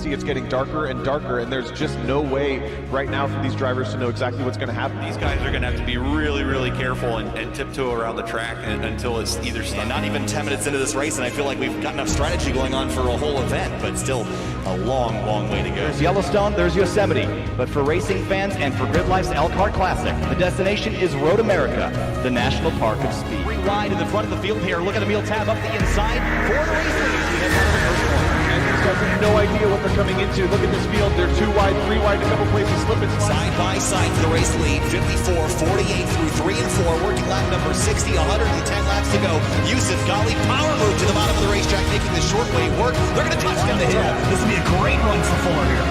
see it's getting darker and darker, and there's just no way right now for these drivers to know exactly what's going to happen. These guys are going to have to be really, really careful and tiptoe around the track until it's either stopped. And not even 10 minutes into this race, and I feel like we've got enough strategy going on for a whole event, but still a long, long way to go. There's Yellowstone, there's Yosemite, but for racing fans and for Grid Life's Elkhart Classic, the destination is Road America, the National Park of Speed. Free wide in the front of the field here. Look at Emil Tab up the inside for the race lead. We head down to the first corner. And these guys have no idea what they're coming into. Look at this field. They're 2 wide, 3 wide, a couple places slipping. Side by side for the race lead. 54, 48 through 3 and 4. Working lap number 60, 110 laps to go. Yusuf Ghali power move to the bottom of the racetrack, making the short way work. They're going to touch down the hill. This will be a great run for Fuller here.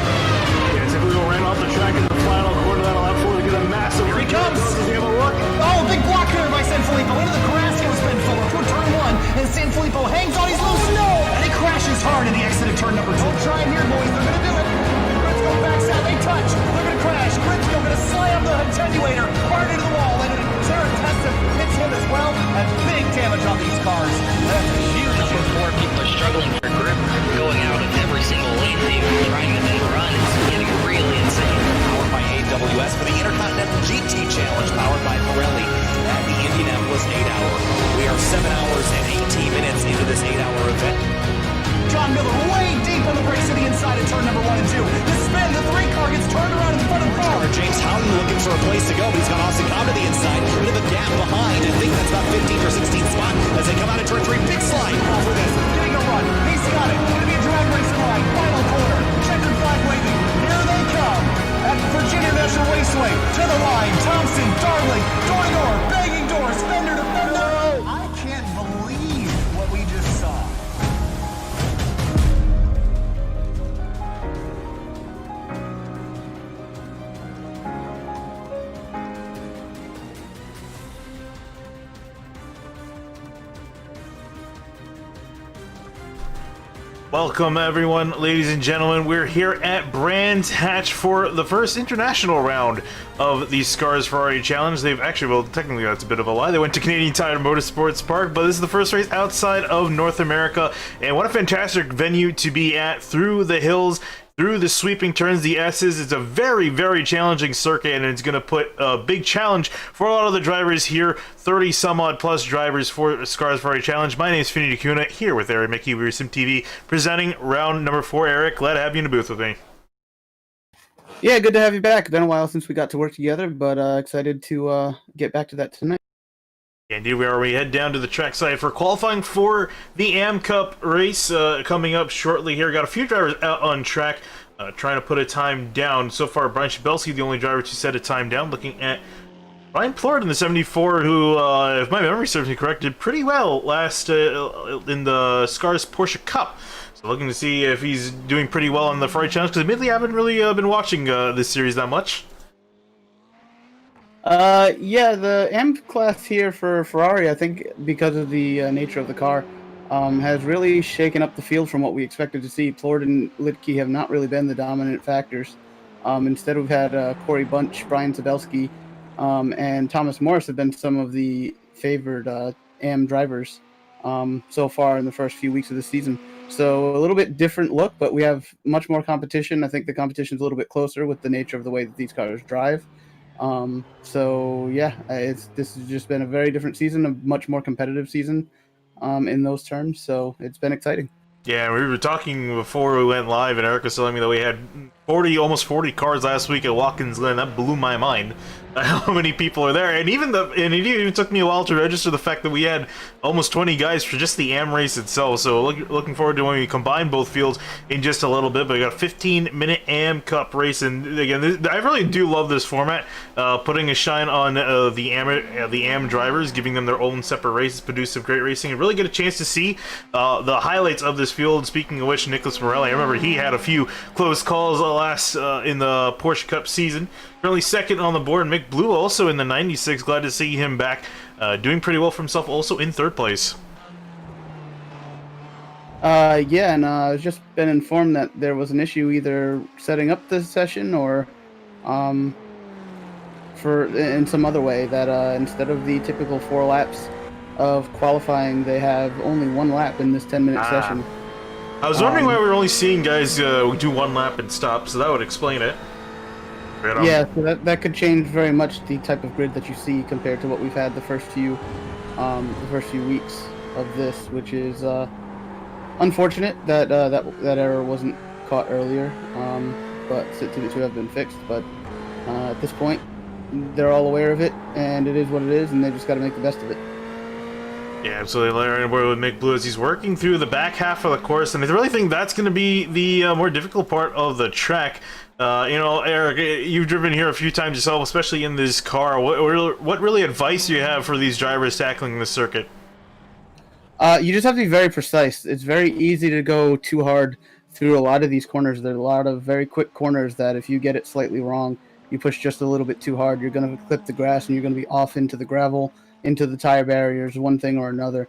Yeah, typically ran off the track in the final quarter of that lap 4 to get a massive. Here he comes. Does he have a look? Oh, big block here by Sanfilippo. Into the grass goes Ben Fuller toward turn 1, and Sanfilippo hangs on. He's loose. No! And he crashes hard in the exit of turn number 2. Don't try him here, boys. They're going to do it. Gritsko backs out. They touch. They're going to crash. Gritsko going to slam the attenuator hard into the wall, and Sarah Testa hits him as well. And big damage on these cars. That's huge. Number 4, people are struggling for grip, going out of every single lane, trying to then run. It's getting really insane. Powered by AWS for the Intercontinental GT Challenge, powered by Pirelli at the Indianapolis 8-hour. We are 7 hours and 18 minutes into this 8-hour event. John Miller way deep on the brakes to the inside of turn number 1 and 2. The spin, the 3 car gets turned around in front of the car. James Houghton looking for a place to go, but he's got Austin Cobb to the inside. A bit of a gap behind. I think that's about 15 or 16 spot as they come out of turn 3. Big slide. Off with this. Getting a run. He's got it. Going to be a drag racing line. Final corner. Checkered flag waving. Here they come. At Virginia National Raceway. To the line. Thompson, Darling, door to door. Banging doors. Fender to fender. I can't believe what we just saw. Welcome everyone, ladies and gentlemen. We're here at Brands Hatch for the first international round of the SCRS Ferrari Challenge. They've actually, well, technically that's a bit of a lie. They went to Canadian Tire Motorsports Park, but this is the first race outside of North America. And what a fantastic venue to be at, through the hills, through the sweeping turns, the S's. It's a very, very challenging circuit, and it's going to put a big challenge for a lot of the drivers here. 30 some odd plus drivers for SCRS Ferrari Challenge. My name is Finny DeCuna, here with Eric Mickey, we're Sim TV, presenting round number 4. Eric, glad to have you in the booth with me. Yeah, good to have you back. Been a while since we got to work together, but excited to get back to that tonight. Indeed we are. We head down to the trackside for qualifying for the AM Cup race coming up shortly here. Got a few drivers out on track trying to put a time down. So far, Brian Shabelski, the only driver to set a time down. Looking at Ryan Plord in the 74, who, if my memory serves me correct, did pretty well last in the SCRS Porsche Cup. So looking to see if he's doing pretty well on the Ferrari Challenge, because admittedly I haven't really been watching this series that much. Yeah, the M class here for Ferrari, I think because of the nature of the car, has really shaken up the field from what we expected to see. Plord and Littke have not really been the dominant factors. Instead, we've had Corey Bunch, Brian Zabelski, and Thomas Morris have been some of the favored AM drivers so far in the first few weeks of the season. So a little bit different look, but we have much more competition. I think the competition's a little bit closer with the nature of the way that these cars drive. So yeah, this has just been a very different season, a much more competitive season in those terms. So it's been exciting. Yeah, we were talking before we went live, and Eric was telling me that we had almost 40 cars last week at Watkins Glen. That blew my mind. How many people are there? And it even took me a while to register the fact that we had almost 20 guys for just the AM race itself. So looking forward to when we combine both fields in just a little bit. But we got a 15-minute AM Cup race, and again, I really do love this format, putting a shine on the AM drivers, giving them their own separate races, produce some great racing, and really get a chance to see the highlights of this field. Speaking of which, Nicholas Morelli, I remember he had a few close calls last in the Porsche Cup season. Currently second on the board. Mick Blue also in the 96. Glad to see him back, doing pretty well for himself, also in third place. Yeah, and I've just been informed that there was an issue either setting up the session or in some other way, that instead of the typical 4 laps of qualifying, they have only 1 lap in this 10-minute session. I was wondering why we were only seeing guys do one lap and stop, so that would explain it. But, Yeah, so that could change very much the type of grid that you see compared to what we've had the first few weeks of this, which is unfortunate that that error wasn't caught earlier, but to have been fixed. But at this point, they're all aware of it, and it is what it is, and they just got to make the best of it. Yeah, absolutely. Larry with Mick Blue as he's working through the back half of the course, and I really think that's going to be the more difficult part of the track. You know, Eric, you've driven here a few times yourself, especially in this car. What really advice do you have for these drivers tackling this circuit? You just have to be very precise. It's very easy to go too hard through a lot of these corners. There are a lot of very quick corners that if you get it slightly wrong, you push just a little bit too hard, you're going to clip the grass and you're going to be off into the gravel, into the tire barriers, one thing or another.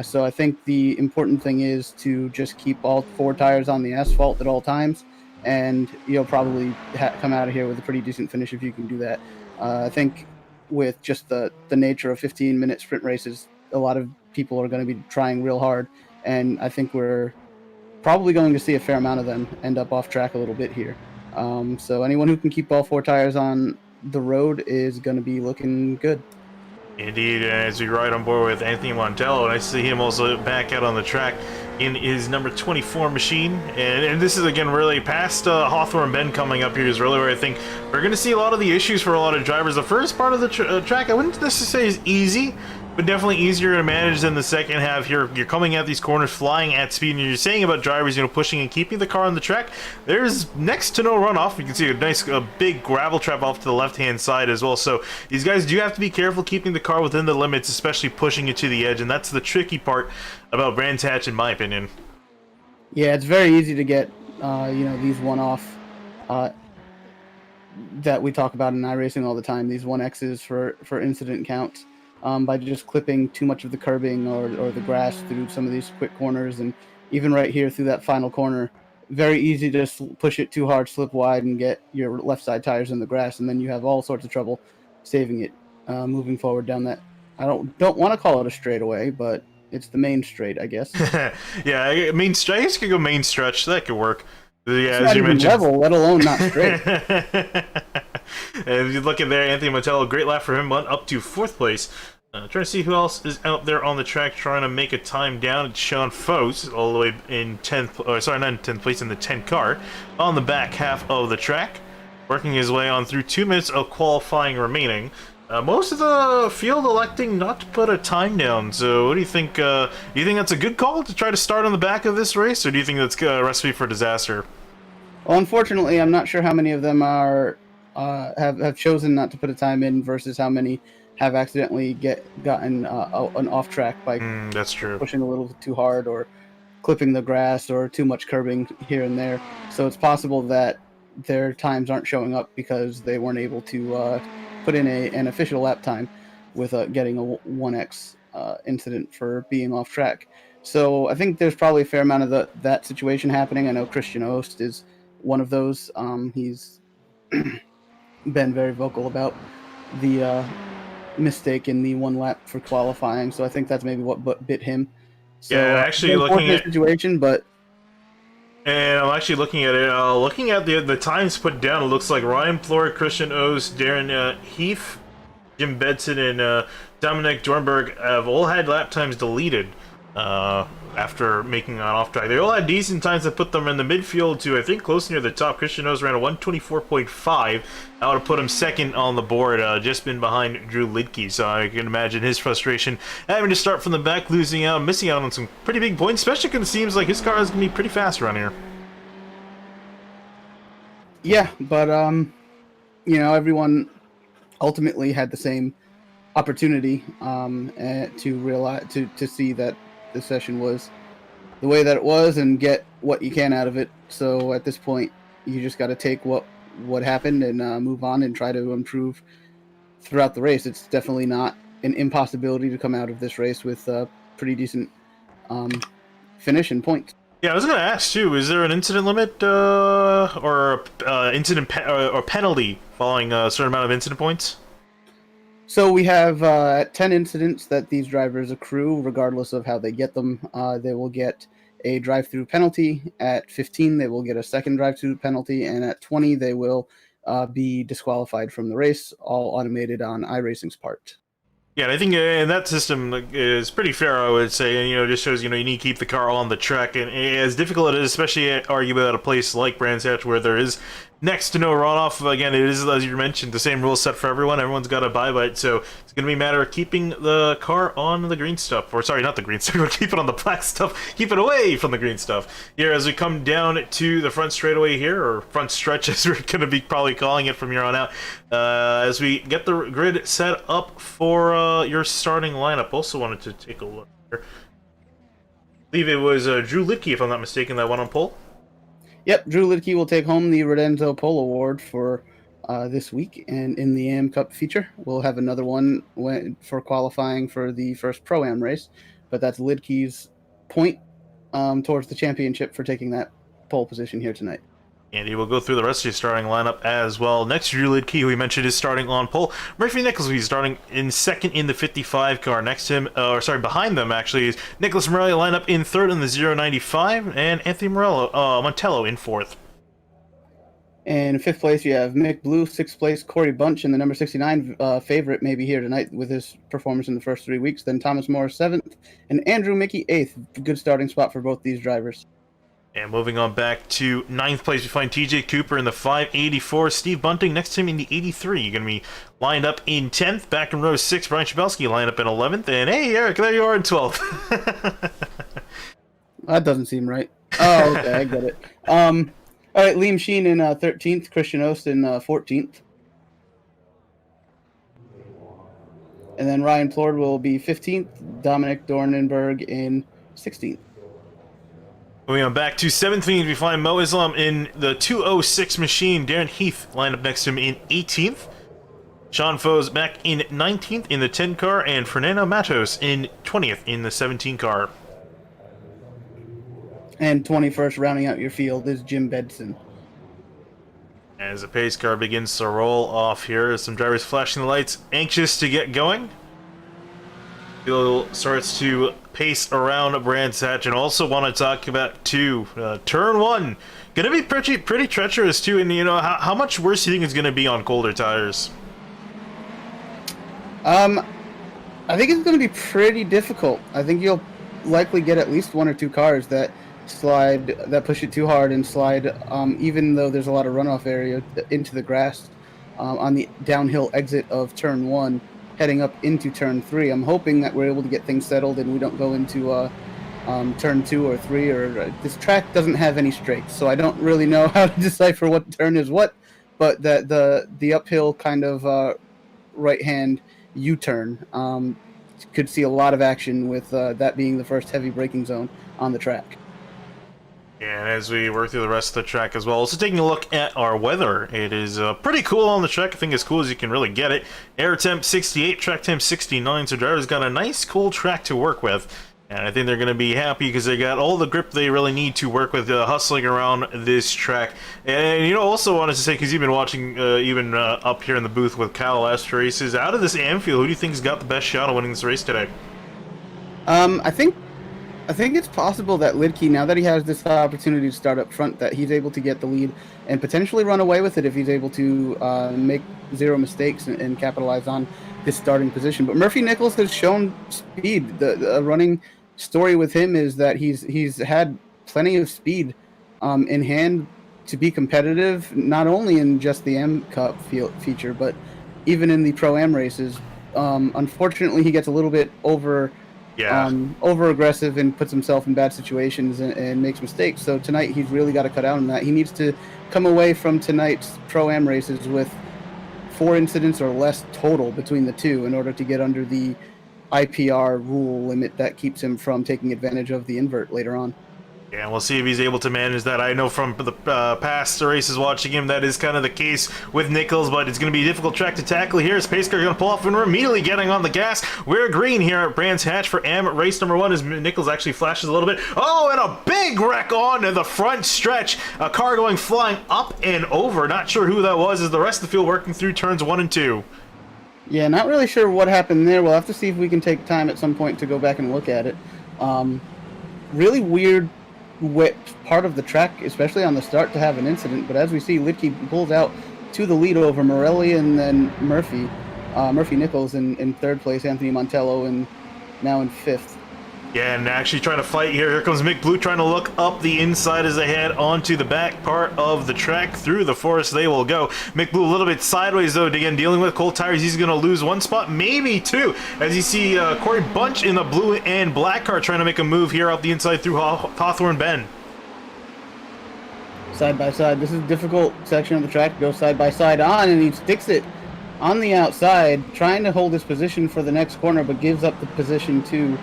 So I think the important thing is to just keep all 4 tires on the asphalt at all times, and you'll probably come out of here with a pretty decent finish if you can do that. I think with just the nature of 15-minute sprint races, a lot of people are going to be trying real hard, and I think we're probably going to see a fair amount of them end up off track a little bit here. So anyone who can keep all 4 tires on the road is going to be looking good. Indeed, as we ride on board with Anthony Montello, and I see him also back out on the track in his number 24 machine. And this is, again, really past Hawthorne Bend coming up here is really where I think we're going to see a lot of the issues for a lot of drivers. The first part of the track, I wouldn't necessarily say is easy, but definitely easier to manage than the second half. You're coming at these corners flying at speed, and you're saying about drivers, you know, pushing and keeping the car on the track. There's next to no runoff. You can see a nice big gravel trap off to the left-hand side as well. So these guys do have to be careful keeping the car within the limits, especially pushing it to the edge, and that's the tricky part about Brands Hatch, in my opinion. Yeah, it's very easy to get, you know, these one-off that we talk about in iRacing all the time, these 1Xs for incident counts. By just clipping too much of the curbing or the grass through some of these quick corners, and even right here through that final corner, very easy to push it too hard, slip wide, and get your left side tires in the grass, and then you have all sorts of trouble saving it moving forward down that. I don't want to call it a straightaway, but it's the main straight, I guess. Yeah, main stretch. I guess you could go main stretch. That could work. Yeah, it's as not you even mentioned, level, let alone not straight. And if you look at there, Anthony Montello, great lap for him, went up to 4th place. Trying to see who else is out there on the track trying to make a time down. It's Sean Foes, all the way in 10th, or sorry, not in 10th place, in the 10th car, on the back half of the track, working his way on through 2 minutes of qualifying remaining. Most of the field electing not to put a time down. So what do you think? Do you think that's a good call to try to start on the back of this race, or do you think that's a recipe for disaster? Well, unfortunately, I'm not sure how many of them are have chosen not to put a time in versus how many have accidentally gotten an off track by that's true. pushing a little too hard or clipping the grass or too much curbing here and there. So it's possible that their times aren't showing up because they weren't able to put in an official lap time with getting a 1X incident for being off track. So I think there's probably a fair amount of that situation happening. I know Christian Ost is one of those. He's been very vocal about the mistake in the 1 lap for qualifying, so I think that's maybe what bit him. So, yeah, actually looking at situation, but and I'm actually looking at it. Looking at the times put down, it looks like Ryan Plor, Christian O's, Darren Heath, Jim Bedson, and Dominic Dornberg have all had lap times deleted after making an off track. They all had decent times that put them in the midfield to, I think, close near the top. Christian O's ran a 1:24.5. That would have put him second on the board, just been behind Drew Lidke. So I can imagine his frustration having to start from the back, losing out, missing out on some pretty big points, especially because it seems like his car is going to be pretty fast around here. yeah, but you know, everyone ultimately had the same opportunity to realize to see that the session was the way that it was and get what you can out of it. So at this point, you just got to take what happened and move on and try to improve throughout the race. It's definitely not an impossibility to come out of this race with a pretty decent finish and points. Yeah, I was going to ask too. Is there an incident limit or incident or penalty following a certain amount of incident points? So we have 10 incidents that these drivers accrue, regardless of how they get them. They will get a drive-through penalty. At 15, they will get a second drive-through penalty, and at 20, they will be disqualified from the race, all automated on iRacing's part. Yeah, I think that system is pretty fair, I would say, and, just shows, you need to keep the car on the track, and as difficult it is, especially arguably at a place like Brands Hatch where there is next to no runoff. Again, it is, as you mentioned, the same rules set for everyone. Everyone's got to abide by it, so it's going to be a matter of keeping the car on the green stuff. Or, sorry, not the green stuff, but keep it on the black stuff. Keep it away from the green stuff. Here, as we come down to the front straightaway here, or front stretch, as we're going to be probably calling it from here on out, as we get the grid set up for your starting lineup. Also wanted to take a look here. I believe it was Drew Lidke, if I'm not mistaken, that won on pole. Yep, Drew Lidke will take home the Rodenzo Pole Award for this week, and in the AM Cup feature, we'll have another one for qualifying for the first Pro-Am race, but that's Lidke's point towards the championship for taking that pole position here tonight. And he will go through the rest of your starting lineup as well. Next, Drew Lidke, who we mentioned, is starting on pole. Murphy Nichols will be starting in second in the 55 car. Next to him, behind them actually, is Nicholas Morelli lineup in third in the 095, and Anthony Montello in fourth. And in fifth place, you have Mick Blue. Sixth place, Corey Bunch, and the number 69 favorite maybe here tonight with his performance in the first 3 weeks. Then Thomas Morris seventh, and Andrew Mickey eighth. Good starting spot for both these drivers. And moving on back to ninth place, we find TJ Cooper in the 584. Steve Bunting next to him in the 83. You're going to be lined up in 10th. Back in row 6, Brian Chabelsky lined up in 11th. And hey, Eric, there you are in 12th. That doesn't seem right. Oh, okay, I get it. All right, Liam Sheen in 13th. Christian Ost in 14th. And then Ryan Plord will be 15th. Dominic Dornenberg in 16th. Moving on back to 7th, we find Mo Islam in the 206 machine. Darren Heath lined up next to him in 18th. Sean Foes back in 19th in the 10 car, and Fernando Matos in 20th in the 17 car. And 21st, rounding out your field, is Jim Bedson. As the pace car begins to roll off here, some drivers flashing the lights, anxious to get going. Field starts to pace around Brands Hatch, and also want to talk about turn 1. Gonna be pretty treacherous too, and how much worse do you think it's gonna be on colder tires? I think it's gonna be pretty difficult. I think you'll likely get at least one or two cars that push it too hard and slide, even though there's a lot of runoff area, into the grass on the downhill exit of turn 1. Heading up into turn 3. I'm hoping that we're able to get things settled and we don't go into turn 2 or 3. This track doesn't have any straights, so I don't really know how to decipher what turn is what. But the uphill kind of right-hand U-turn could see a lot of action with that being the first heavy braking zone on the track. And as we work through the rest of the track as well, also taking a look at our weather. It is pretty cool on the track. I think as cool as you can really get it. Air temp 68, track temp 69, so drivers got a nice cool track to work with. And I think they're going to be happy because they got all the grip they really need to work with hustling around this track. And also wanted to say, because you've been watching even up here in the booth with Kyle last races, out of this Amfield, who do you think's got the best shot of winning this race today? I think it's possible that Lidke, now that he has this opportunity to start up front, that he's able to get the lead and potentially run away with it if he's able to make zero mistakes and capitalize on this starting position. But Murphy Nichols has shown speed. The running story with him is that he's had plenty of speed in hand to be competitive, not only in just the M Cup feature, but even in the Pro-Am races. Unfortunately, he gets a little bit over aggressive and puts himself in bad situations and makes mistakes. So tonight he's really got to cut out on that. He needs to come away from tonight's Pro-Am races with 4 incidents or less total between the two in order to get under the IPR rule limit that keeps him from taking advantage of the invert later on. Yeah, we'll see if he's able to manage that. I know from the past races watching him, that is kind of the case with Nichols, but it's going to be a difficult track to tackle here. As pace car going to pull off, and we're immediately getting on the gas. We're green here at Brands Hatch for AM race number 1 as Nichols actually flashes a little bit. Oh, and a big wreck on the front stretch. A car going flying up and over. Not sure who that was, as the rest of the field working through turns 1 and 2. Yeah, not really sure what happened there. We'll have to see if we can take time at some point to go back and look at it. Really weird part of the track, especially on the start, to have an incident. But as we see, Lidke pulls out to the lead over Morelli and then Murphy. Murphy Nichols in third place, Anthony Montello now in fifth. Yeah, and actually trying to fight here. Here comes Mick Blue trying to look up the inside as they head onto the back part of the track. Through the forest they will go. Mick Blue a little bit sideways though, again dealing with cold tires. He's going to lose one spot, maybe two, as you see Corey Bunch in the blue and black car trying to make a move here out the inside through Hawthorne Bend. Side by side. This is a difficult section of the track to go side by side on, and he sticks it on the outside, trying to hold his position for the next corner, but gives up the position to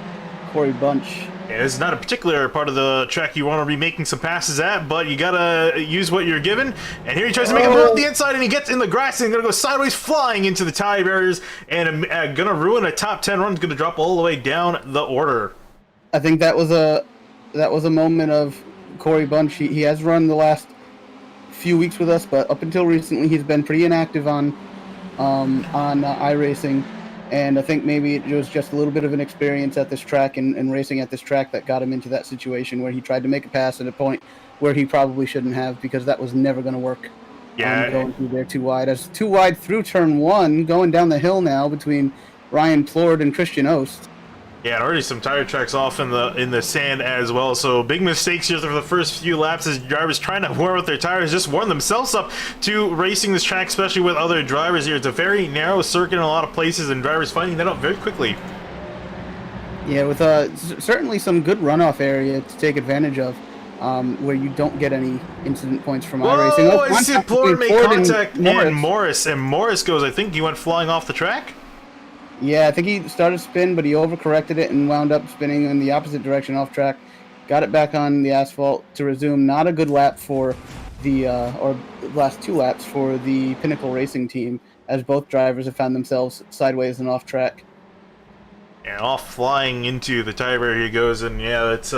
Corey Bunch. Yeah, this is not a particular part of the track you want to be making some passes at, but you gotta use what you're given. And here he tries to make a move up the inside, and he gets in the grass and gonna go sideways, flying into the tie barriers, and gonna ruin a top 10 run. Gonna drop all the way down the order. I think that was a moment of Corey Bunch. He has run the last few weeks with us, but up until recently, he's been pretty inactive on iRacing. And I think maybe it was just a little bit of an experience at this track and racing at this track that got him into that situation where he tried to make a pass at a point where he probably shouldn't have, because that was never going to work. Yeah. Going through there too wide. As too wide through turn one, going down the hill now between Ryan Plord and Christian Ost. Yeah, and already some tire tracks off in the sand as well. So big mistakes here for the first few laps as drivers trying to warm up their tires, just warm themselves up to racing this track, especially with other drivers here. It's a very narrow circuit in a lot of places, and drivers finding that out very quickly. Yeah, with certainly some good runoff area to take advantage of, where you don't get any incident points from iRacing. Oh, I see Plord make contact and Morris goes, I think he went flying off the track. Yeah, I think he started spin, but he overcorrected it and wound up spinning in the opposite direction off track. Got it back on the asphalt to resume. Not a good lap for the, or last two laps for the Pinnacle Racing team, as both drivers have found themselves sideways and off track. And off flying into the tire barrier he goes, and yeah, it's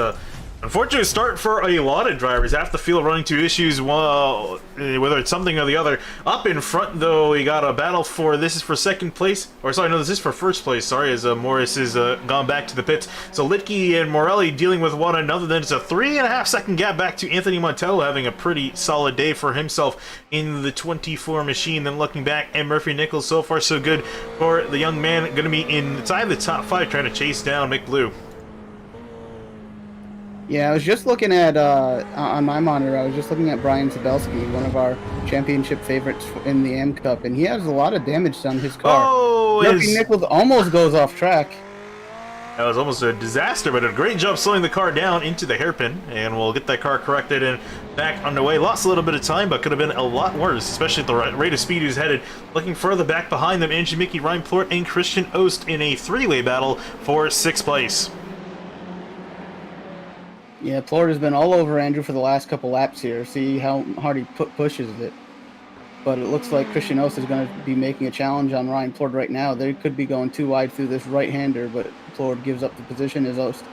unfortunate start for a lot of drivers. Half the field running into issues, well, whether it's something or the other. Up in front, though, we got a battle for, this is for second place, or sorry, no, this is for first place, sorry, as Morris is gone back to the pits. So Lidke and Morelli dealing with one another. Then it's a 3.5 second gap back to Anthony Montello, having a pretty solid day for himself in the 24 machine. Then looking back, and Murphy Nichols, so far so good for the young man, going to be inside the top 5 trying to chase down Mick Blue. Yeah, I was just looking at, on my monitor, I was just looking at Brian Zabelski, one of our championship favorites in the AM Cup, and he has a lot of damage on his car. Oh, Murphy Nichols almost goes off track. That was almost a disaster, but a great job slowing the car down into the hairpin, and we'll get that car corrected and back underway. Lost a little bit of time, but could have been a lot worse, especially at the rate of speed he was headed. Looking further back behind them, Angie Mickey, Ryan Plort, and Christian Ost in a 3-way battle for 6th place. Yeah, Plord has been all over Andrew for the last couple laps here. See how hard he pushes it. But it looks like Christian Ost is going to be making a challenge on Ryan Plord right now. They could be going too wide through this right-hander, but Plord gives up the position as Ost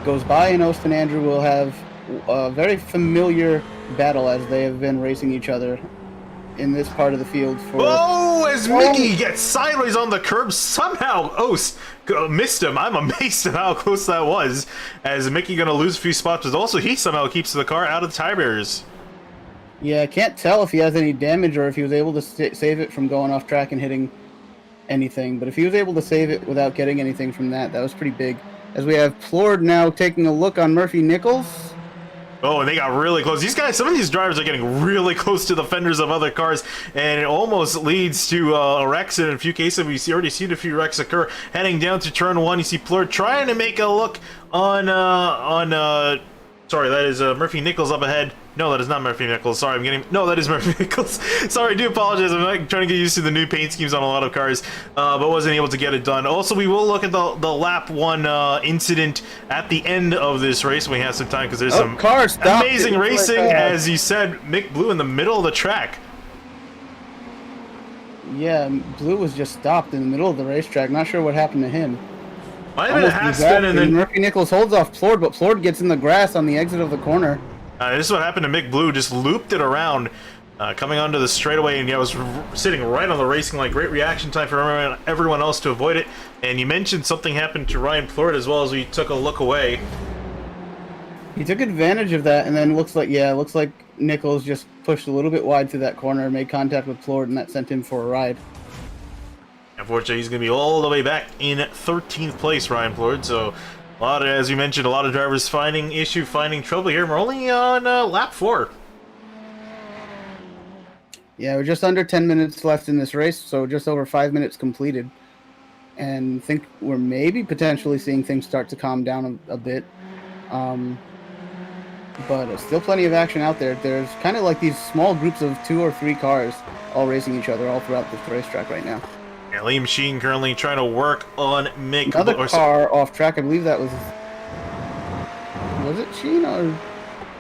goes by, and Ost and Andrew will have a very familiar battle as they have been racing each other in this part of the field for... Oh, as Mickey gets sideways on the curb, somehow Ost missed him. I'm amazed at how close that was, as Mickey going to lose a few spots, but also he somehow keeps the car out of the tire barriers. Yeah, I can't tell if he has any damage or if he was able to save it from going off track and hitting anything, but if he was able to save it without getting anything from that, that was pretty big. As we have Plord now taking a look on Murphy Nichols. Oh, and they got really close. These guys, some of these drivers are getting really close to the fenders of other cars, and it almost leads to wrecks. And in a few cases, we've already seen a few wrecks occur. Heading down to turn 1, you see Plord trying to make a look on sorry, that is Murphy Nichols up ahead. No, that is not Murphy Nichols. Sorry, no, that is Murphy Nichols. Sorry, I do apologize. I'm like, trying to get used to the new paint schemes on a lot of cars, but wasn't able to get it done. Also, we will look at the lap 1 incident at the end of this race when we have some time, because there's some amazing racing, as you said, Mick Blue in the middle of the track. Yeah, Blue was just stopped in the middle of the racetrack. Not sure what happened to him. Might have been a half spin, and then Murphy Nichols holds off Plord, but Plord gets in the grass on the exit of the corner. This is what happened to Mick Blue. Just looped it around, coming onto the straightaway, and was sitting right on the racing line. Great reaction time for everyone else to avoid it. And you mentioned something happened to Ryan Plort as well, as we took a look away. He took advantage of that, and then looks like Nichols just pushed a little bit wide through that corner, made contact with Plord, and that sent him for a ride. Unfortunately, he's going to be all the way back in 13th place, Ryan Plord. So, as you mentioned, a lot of drivers finding trouble here. We're only on lap 4. Yeah, we're just under 10 minutes left in this race, so just over 5 minutes completed. And think we're maybe potentially seeing things start to calm down a bit. But still plenty of action out there. There's kind of like these small groups of 2 or 3 cars all racing each other all throughout this racetrack right now. Yeah, Liam Sheen currently trying to work on Mick. Another car off track. I believe that was it Sheen or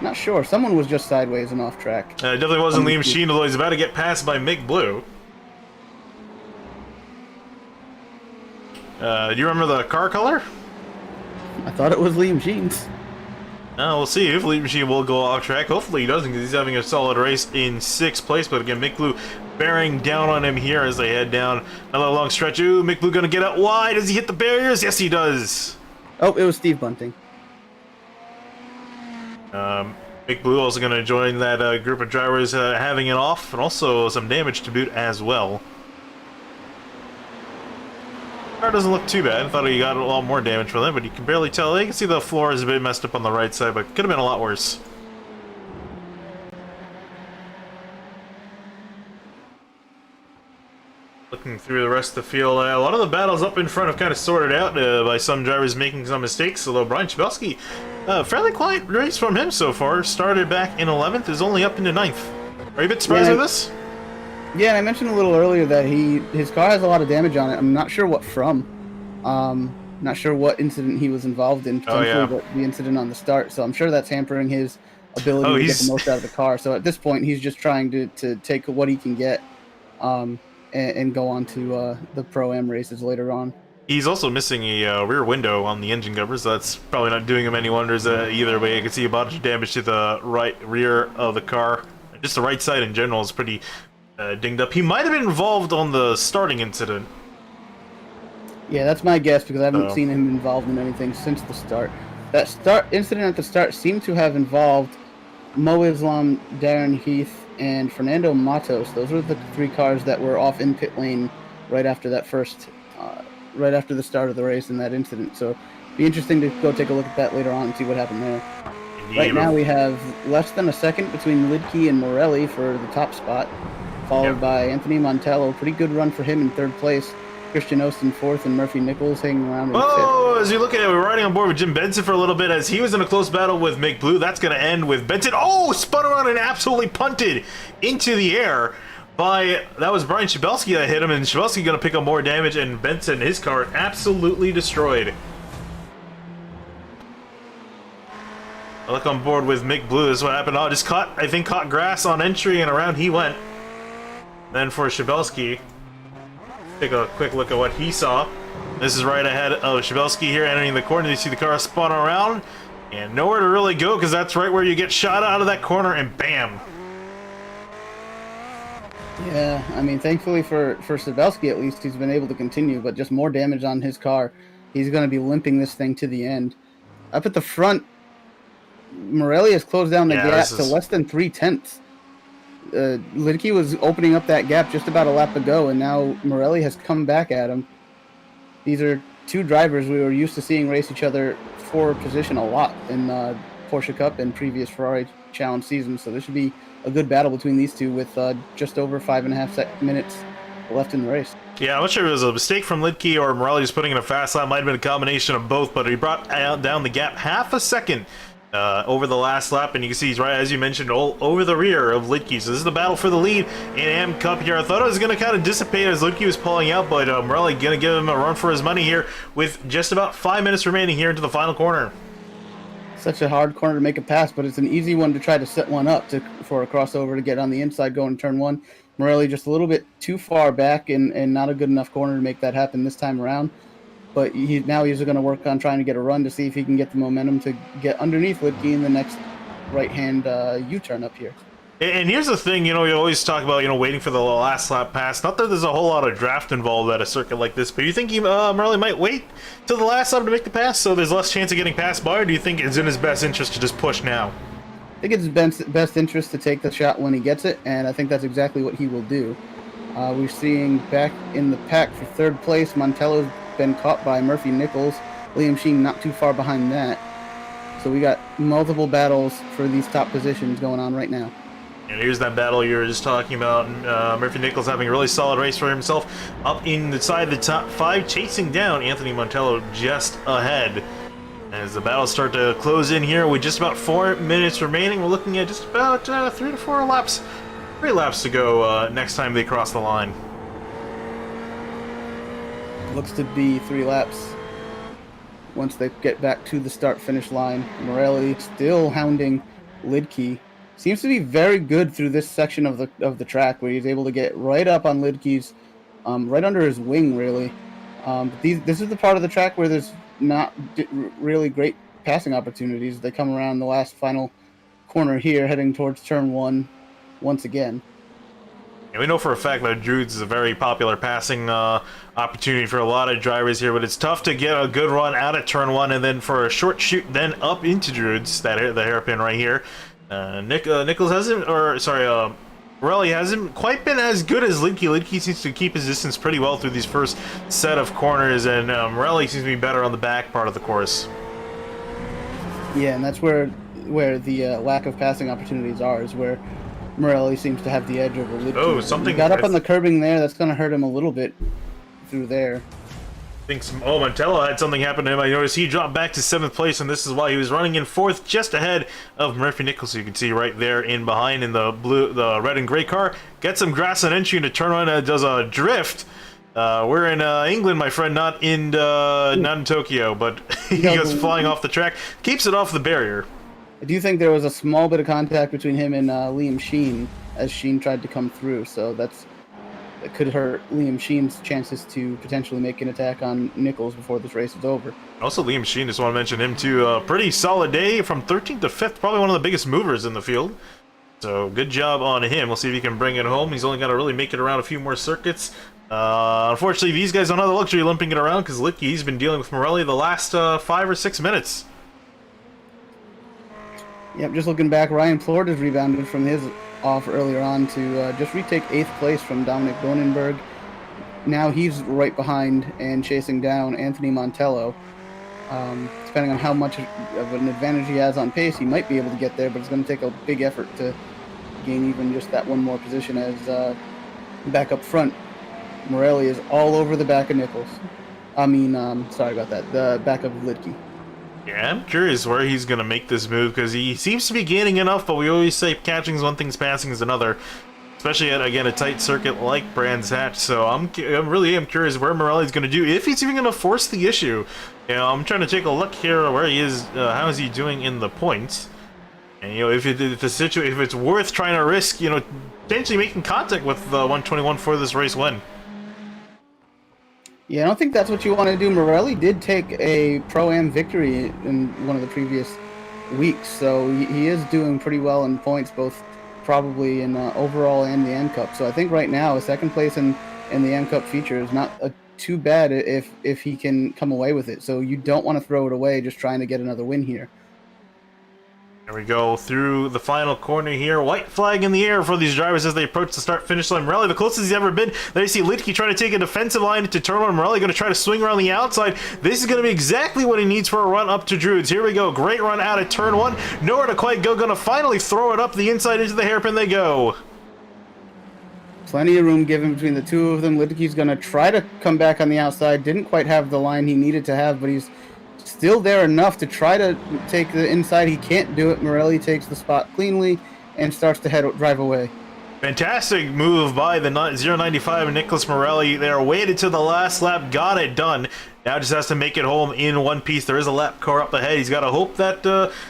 not sure. Someone was just sideways and off track. It definitely wasn't Liam Sheen, although he's about to get passed by Mick Blue. Do you remember the car color? I thought it was Liam Sheen's. We'll see if Liam Sheen will go off track. Hopefully he doesn't, because he's having a solid race in 6th place. But again, Mick Blue bearing down on him here as they head down another long stretch. Ooh, Mick Blue gonna get out wide. Does he hit the barriers? Yes, he does. Oh, it was Steve Bunting. Mick Blue also gonna join that group of drivers having it off, and also some damage to boot as well. Car doesn't look too bad. I thought he got a lot more damage from that, but you can barely tell. You can see the floor is a bit messed up on the right side, but could have been a lot worse. Looking through the rest of the field, a lot of the battles up in front have kind of sorted out by some drivers making some mistakes, although Brian Chabelski, fairly quiet race from him so far. Started back in 11th, is only up into 9th. Are you a bit surprised with this? Yeah, and I mentioned a little earlier that his car has a lot of damage on it. I'm not sure what from. Not sure what incident he was involved in. Potentially the incident on the start. So I'm sure that's hampering his ability to get the most out of the car. So at this point, he's just trying to take what he can get and go on to the Pro-Am races later on. He's also missing a rear window on the engine cover, so that's probably not doing him any wonders either way. You can see a bunch of damage to the right rear of the car. Just the right side in general is pretty dinged up. He might have been involved on the starting incident. Yeah, that's my guess, because I haven't seen him involved in anything since the start. That incident at the start seemed to have involved Mo Islam, Darren Heath, and Fernando Matos. Those were the 3 cars that were off in pit lane right after that right after the start of the race in that incident. So it'd be interesting to go take a look at that later on and see what happened there. Right now we have less than a second between Lidke and Morelli for the top spot, followed by Anthony Montello. Pretty good run for him in 3rd place. Christian Austin 4th, and Murphy Nichols hanging around in 5th. As you look at it, we're riding on board with Jim Benson for a little bit as he was in a close battle with Mick Blue. That's going to end with Benson. Spun around and absolutely punted into the air that was Brian Chabelski that hit him, and Chabelski going to pick up more damage, and Benson, his car, absolutely destroyed. I look on board with Mick Blue. This is what happened. Just caught grass on entry, and around he went. Then for Chabelski, take a quick look at what he saw. This is right ahead of Chabelski here, entering the corner. You see the car spun around, and nowhere to really go, because that's right where you get shot out of that corner, and bam. Yeah, I mean, thankfully for Chabelski, at least, he's been able to continue, but just more damage on his car. He's going to be limping this thing to the end. Up at the front, Morelli has closed down the gap to less than 3/10. Lidke was opening up that gap just about a lap ago, and now Morelli has come back at him. These are 2 drivers we were used to seeing race each other for position a lot in Porsche Cup and previous Ferrari Challenge seasons, so this should be a good battle between these 2 with just over 5.5 minutes left in the race. Yeah, I'm not sure if it was a mistake from Lidke or Morelli just putting in a fast lap. Might have been a combination of both, but he brought down the gap half a second over the last lap, and you can see he's right, as you mentioned, all over the rear of Lidke. So this is the battle for the lead in AM Cup here. I thought it was going to kind of dissipate as Lidke was pulling out, but Morelli going to give him a run for his money here with just about 5 minutes remaining here into the final corner. Such a hard corner to make a pass, but it's an easy one to try to set one up for a crossover to get on the inside going turn 1. Morelli just a little bit too far back and not a good enough corner to make that happen this time around. But now he's going to work on trying to get a run to see if he can get the momentum to get underneath Lidke in the next right-hand U-turn up here. And here's the thing, you know, you always talk about, you know, waiting for the last lap pass. Not that there's a whole lot of draft involved at a circuit like this, but you think Morelli might wait till the last lap to make the pass so there's less chance of getting passed by, or do you think it's in his best interest to just push now? I think it's best interest to take the shot when he gets it, and I think that's exactly what he will do. We're seeing back in the pack for third place, Montello's been caught by Murphy Nichols. Liam Sheen not too far behind that. So we got multiple battles for these top positions going on right now. And here's that battle you were just talking about. Murphy Nichols having a really solid race for himself up inside the top 5, chasing down Anthony Montello just ahead. As the battles start to close in here with just about 4 minutes remaining, we're looking at just about 3 to 4 laps. 3 laps to go next time they cross the line. Looks to be 3 laps once they get back to the start-finish line. Morelli still hounding Lidke. Seems to be very good through this section of the track where he's able to get right up on Lidke's, right under his wing, really. This is the part of the track where there's not really great passing opportunities. They come around the last final corner here, heading towards turn 1 once again. Yeah, we know for a fact that Druids is a very popular passing opportunity for a lot of drivers here, but it's tough to get a good run out of turn 1 and then for a short shoot then up into Druids, the hairpin right here. Nichols hasn't, or sorry, Morelli hasn't quite been as good as Lidke. Lidke seems to keep his distance pretty well through these first set of corners, and Morelli seems to be better on the back part of the course. Yeah, and that's where the lack of passing opportunities are, is where Morelli seems to have the edge over Lidke. Oh, something he got up on the curbing there. That's going to hurt him a little bit through there. Montello had something happen to him. I noticed he dropped back to 7th place, and this is why he was running in 4th, just ahead of Murphy Nichols. You can see right there in behind in the red and gray car. Gets some grass on entry into turn 1 and does a drift. We're in England, my friend, not in Tokyo, but he goes flying off the track, keeps it off the barrier. I do think there was a small bit of contact between him and Liam Sheen as Sheen tried to come through, so that could hurt Liam Sheen's chances to potentially make an attack on Nichols before this race is over. Also, Liam Sheen, just want to mention him too. Pretty solid day from 13th to 5th, probably one of the biggest movers in the field. So good job on him. We'll see if he can bring it home. He's only got to really make it around a few more circuits. Unfortunately, these guys don't have the luxury of limping it around because Lidke's been dealing with Morelli the last 5 or 6 minutes. Yep, just looking back, Ryan Plord has rebounded from his off earlier on to just retake 8th place from Dominic Donenberg. Now he's right behind and chasing down Anthony Montello. Depending on how much of an advantage he has on pace, he might be able to get there, but it's going to take a big effort to gain even just that one more position as back up front. Morelli is all over the back of Nichols. Sorry about that, the back of Lidke. Yeah, I'm curious where he's going to make this move, because he seems to be gaining enough, but we always say catching is one thing, passing is another. Especially at, again, a tight circuit like Brands Hatch. So I'm really curious where Morelli's going to do, if he's even going to force the issue. You know, I'm trying to take a look here where he is, how is he doing in the points. And, you know, if it's worth trying to risk, you know, potentially making contact with 121 for this race win. Yeah, I don't think that's what you want to do. Morelli did take a Pro-Am victory in one of the previous weeks, so he is doing pretty well in points, both probably in overall and the M Cup. So I think right now, a second place in the M Cup feature is not too bad if he can come away with it. So you don't want to throw it away just trying to get another win here. There we go through the final corner here. White flag in the air for these drivers as they approach the start-finish line. Morelli, the closest he's ever been. There you see Lidke trying to take a defensive line into turn 1. Morelli going to try to swing around the outside. This is going to be exactly what he needs for a run up to Druids. Here we go. Great run out of turn 1. Nowhere to quite go. Going to finally throw it up the inside into the hairpin they go. Plenty of room given between the two of them. Lidke's going to try to come back on the outside. Didn't quite have the line he needed to have, but he's still there enough to try to take the inside. He can't do it. Morelli takes the spot cleanly and starts to drive away. Fantastic move by the 095 Nicholas Morelli there. Waited to the last lap, got it done. Now just has to make it home in one piece. There is a lap car up ahead. He's got to hope that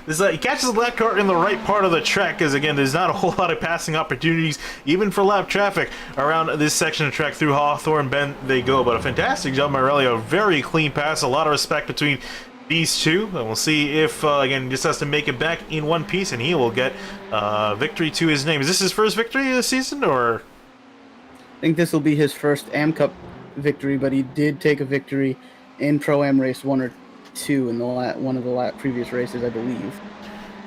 he catches the lap car in the right part of the track, because again, there's not a whole lot of passing opportunities, even for lap traffic, around this section of track. Through Hawthorne Bend they go. But a fantastic job, Morelli. A very clean pass. A lot of respect between these two, and we'll see if, again, he just has to make it back in one piece, and he will get victory to his name. Is this his first victory of the season, or? I think this will be his first Am Cup victory, but he did take a victory in Pro-Am race 1 or 2 in the one of the previous races, I believe.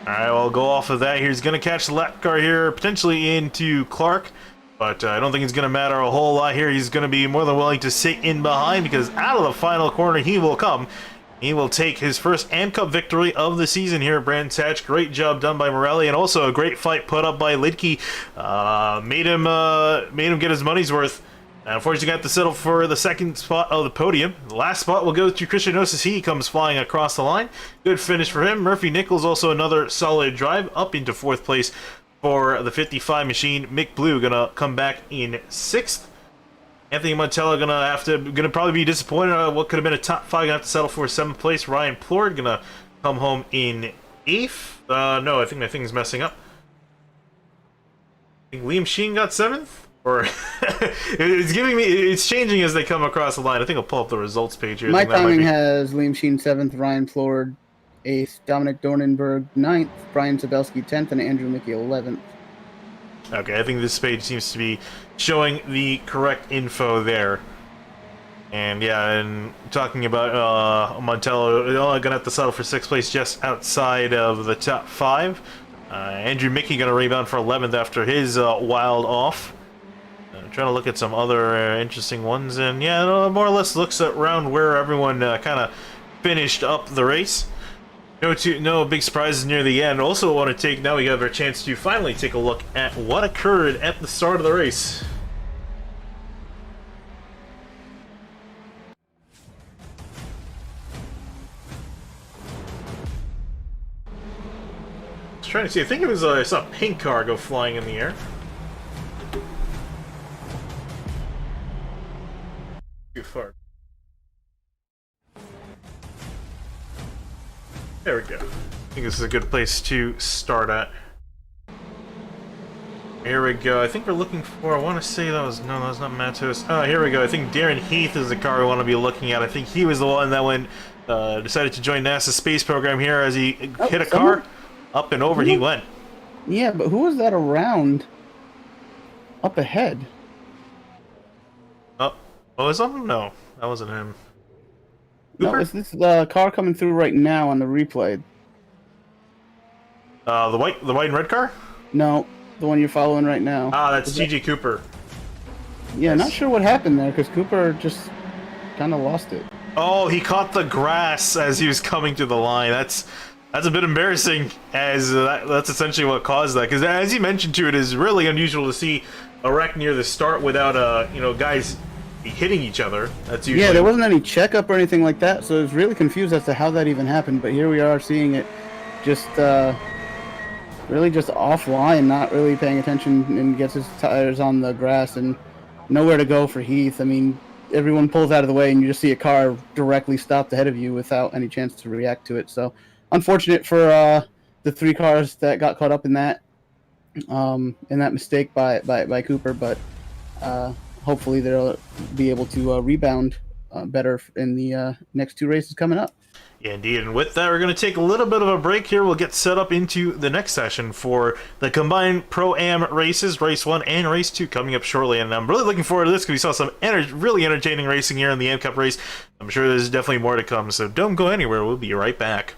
All right, well, go off of that. He's going to catch the lap car here, potentially into Clark, but I don't think it's going to matter a whole lot here. He's going to be more than willing to sit in behind, because out of the final corner he will come. He will take his first Am Cup victory of the season here at Brands Hatch. Great job done by Morelli, and also a great fight put up by Lidke. Made him get his money's worth. Unfortunately, got to settle for the second spot of the podium. The last spot will go to Christian Osis. He comes flying across the line. Good finish for him. Murphy Nichols also another solid drive up into 4th place for the 55 machine. Mick Blue gonna come back in 6th. Anthony Montella gonna probably be disappointed. What could have been a top 5, gonna have to settle for 7th place. Ryan Plord gonna come home in 8th. No, I think my thing's messing up. I think Liam Sheen got 7th, or it's changing as they come across the line. I think I'll pull up the results page here. My timing has Liam Sheen 7th, Ryan Plord 8th, Dominic Dornenberg 9th, Brian Sabelski 10th, and Andrew Mickey 11th. Okay, I think this page seems to be showing the correct info there. And yeah, and talking about Montello, gonna have to settle for 6th place, just outside of the top 5. Andrew Mickey gonna rebound for 11th after his wild off. Trying to look at some other interesting ones, and yeah, more or less looks around where everyone kind of finished up the race. No big surprises near the end. Also want to take, now we have our chance to finally take a look at what occurred at the start of the race. I was trying to see, I think it was I saw a pink car go flying in the air. Too far. There we go. I think this is a good place to start at. Here we go. I think we're looking for, I want to say that was not Matos. Oh, here we go. I think Darren Heath is the car we want to be looking at. I think he was the one that decided to join NASA's space program here as he hit a car. Up and over he went. Yeah, but who was that around up ahead? Oh, was that? No, that wasn't him. No, is this the car coming through right now on the replay? The white and red car? No, the one you're following right now. Ah, that's T.J. Cooper. Yeah, not sure what happened there, because Cooper just kind of lost it. Oh, he caught the grass as he was coming to the line. That's a bit embarrassing, as that's essentially what caused that. Because as you mentioned too, it is really unusual to see a wreck near the start without guys hitting each other. That's usually... Yeah, there wasn't any checkup or anything like that, so I was really confused as to how that even happened. But here we are seeing it just really just offline, not really paying attention, and gets his tires on the grass and nowhere to go for Heath. I mean, everyone pulls out of the way and you just see a car directly stopped ahead of you without any chance to react to it. So unfortunate for the 3 cars that got caught up in that mistake by Cooper, but hopefully they'll be able to rebound better in the next 2 races coming up. Yeah, indeed. And with that, we're going to take a little bit of a break here. We'll get set up into the next session for the combined Pro-Am races, Race 1 and Race 2, coming up shortly. And I'm really looking forward to this because we saw some really entertaining racing here in the Am Cup race. I'm sure there's definitely more to come, so don't go anywhere. We'll be right back.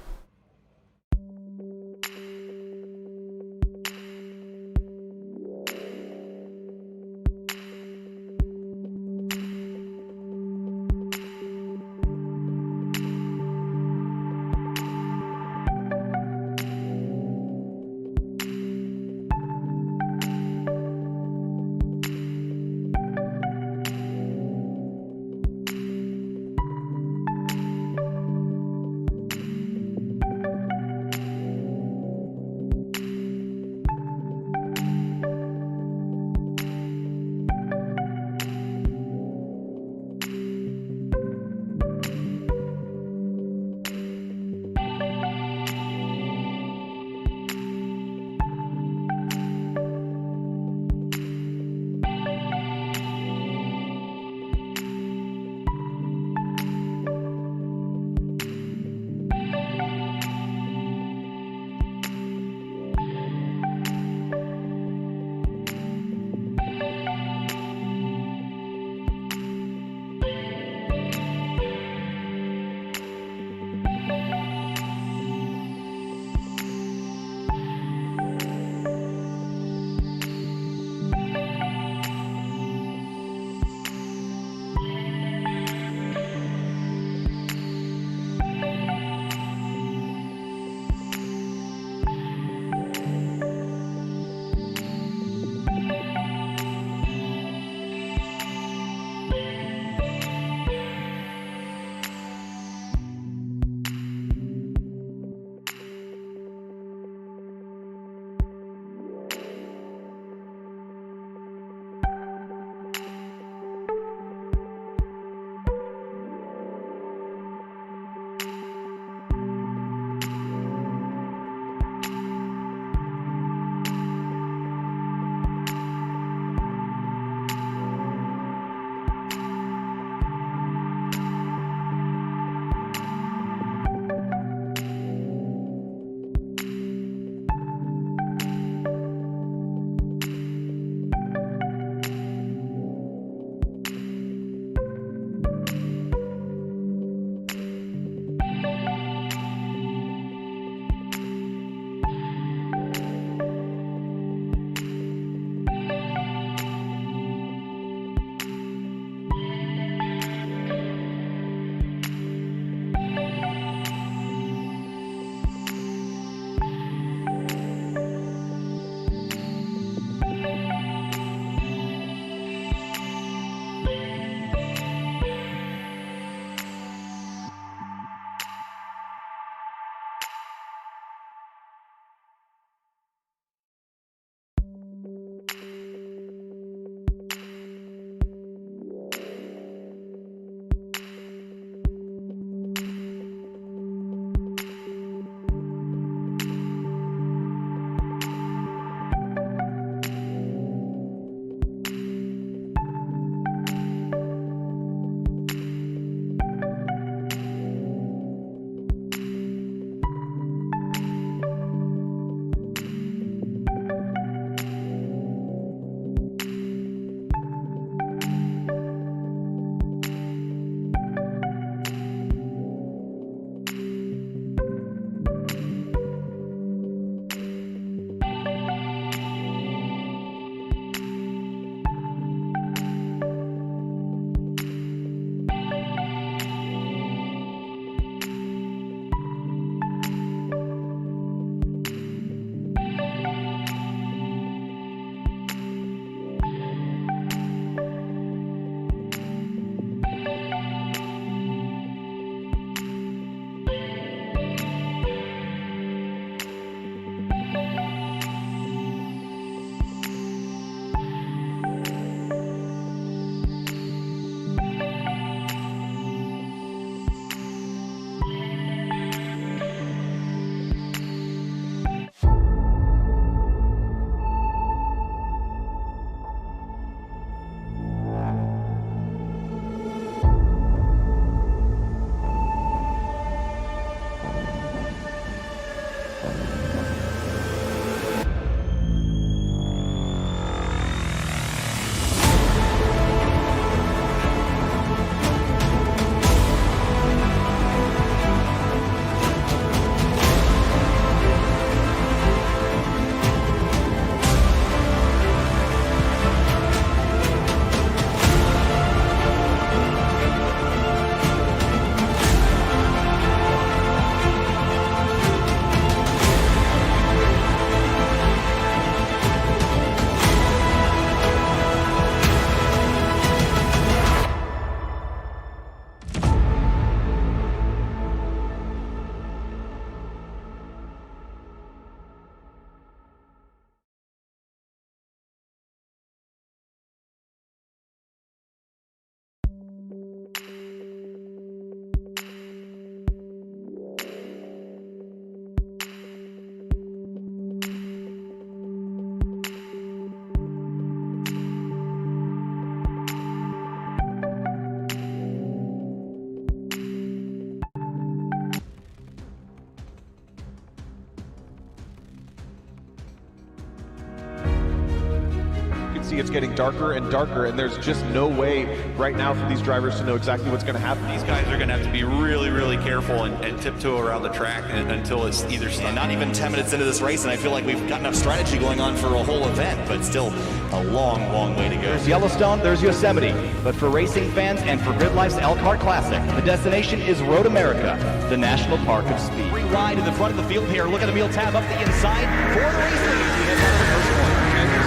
see it's getting darker and darker, and there's just no way right now for these drivers to know exactly what's going to happen. These guys are going to have to be really, really careful and tiptoe around the track until it's either And not even 10 minutes into this race, and I feel like we've got enough strategy going on for a whole event, but still a long, long way to go. There's Yellowstone, there's Yosemite. But for racing fans and for Grid Life's Elkhart Classic, the destination is Road America, the National Park of Speed. Free ride in the front of the field here. Look at Emil Tab up the inside for the race lead. We head down to the first corner.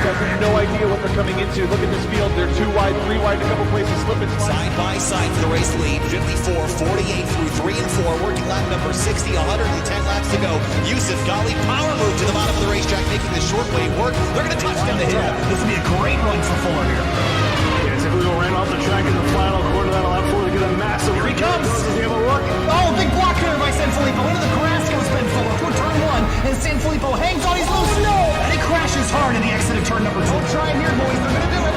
Have no idea what they're coming into. Look at this field. They're 2 wide, 3 wide, a couple places slipping. Side by side for the race lead, 54, 48 through 3 and 4, working lap number 60, 110 laps to go. Yusuf Ghali, power move to the bottom of the racetrack, making the short way work. They're going to touch down the hill. This will be a great run for Fuller here. Yeah, typically ran off the track in the final quarter of that lap 4 to get a massive. Here he comes. Does he have a look? Oh, big block there by Sanfilippo into the grass goes Ben Fuller through turn 1, and Sanfilippo hangs on, he's loose. No! And he crashes hard in the exit of turn number 2. Don't try him here, boys. They're going to do it.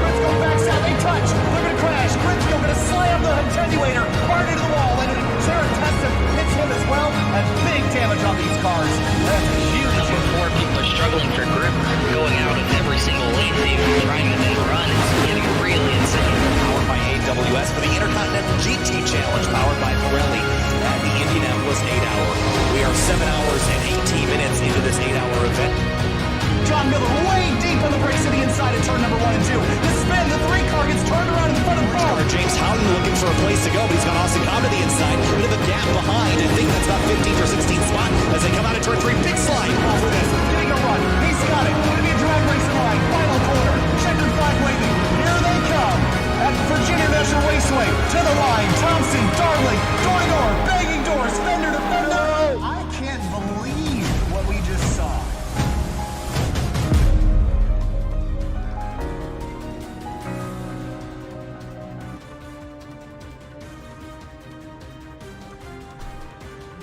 Briscoe backs out. They touch. They're going to crash. Briscoe going to slam the attenuator hard into the wall, and Sarah Tesson hits him as well. And big damage on these cars. That's huge. Number 4, people are struggling for grip, going out of every single lane, even trying to then run. It's getting really insane. Powered by AWS for the Intercontinental GT Challenge, powered by Pirelli at the Indianapolis 8-hour. We are 7 hours and 18 minutes into this 8-hour event. John Miller way deep on the brakes to the inside of turn number 1 and 2. The spin, the 3 car gets turned around in front of the car. James Houghton looking for a place to go, but he's got Austin Cobb to the inside. A bit of a gap behind. I think that's about 15th or 16th spot as they come out of turn 3. Big slide off of this. Getting a run. He's got it. Going to be a drag racing line. Final corner. Checkered flag waving. Here they come. At Virginia National Raceway. To the line. Thompson, Darling, door to door. Banging doors. Fender to fender. I can't believe what we just saw.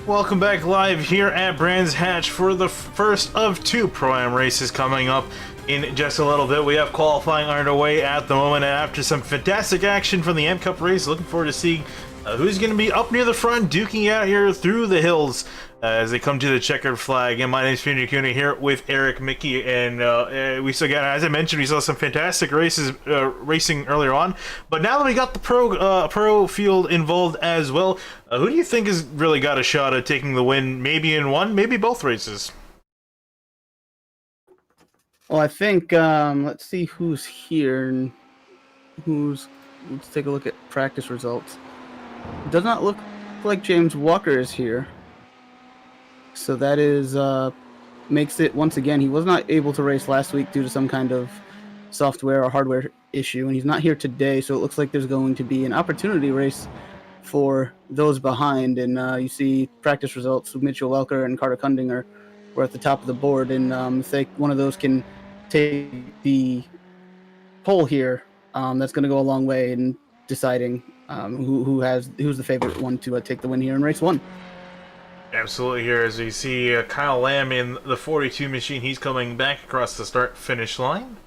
Welcome back live here at Brands Hatch for the first of 2 Pro-Am races coming up in just a little bit. We have qualifying underway at the moment, and after some fantastic action from the M Cup race, looking forward to seeing who's going to be up near the front, duking out here through the hills as they come to the checkered flag. And my name is Peter Kuna here with Eric Mickey, and we still got, as I mentioned, we saw some fantastic races racing earlier on. But now that we got the pro field involved as well, who do you think has really got a shot at taking the win? Maybe in one, maybe both races. Well, I think let's see who's here and let's take a look at practice results. It does not look like James Walker is here. So that is makes it, once again, he was not able to race last week due to some kind of software or hardware issue, and he's not here today, so it looks like there's going to be an opportunity race for those behind. And you see practice results with Mitchell Welker and Carter Kundinger were at the top of the board, and if one of those can take the pole here, that's going to go a long way in deciding who's the favorite one to take the win here in race 1. Absolutely. Here as we see Kyle Lamb in the 42 machine, he's coming back across the start finish line,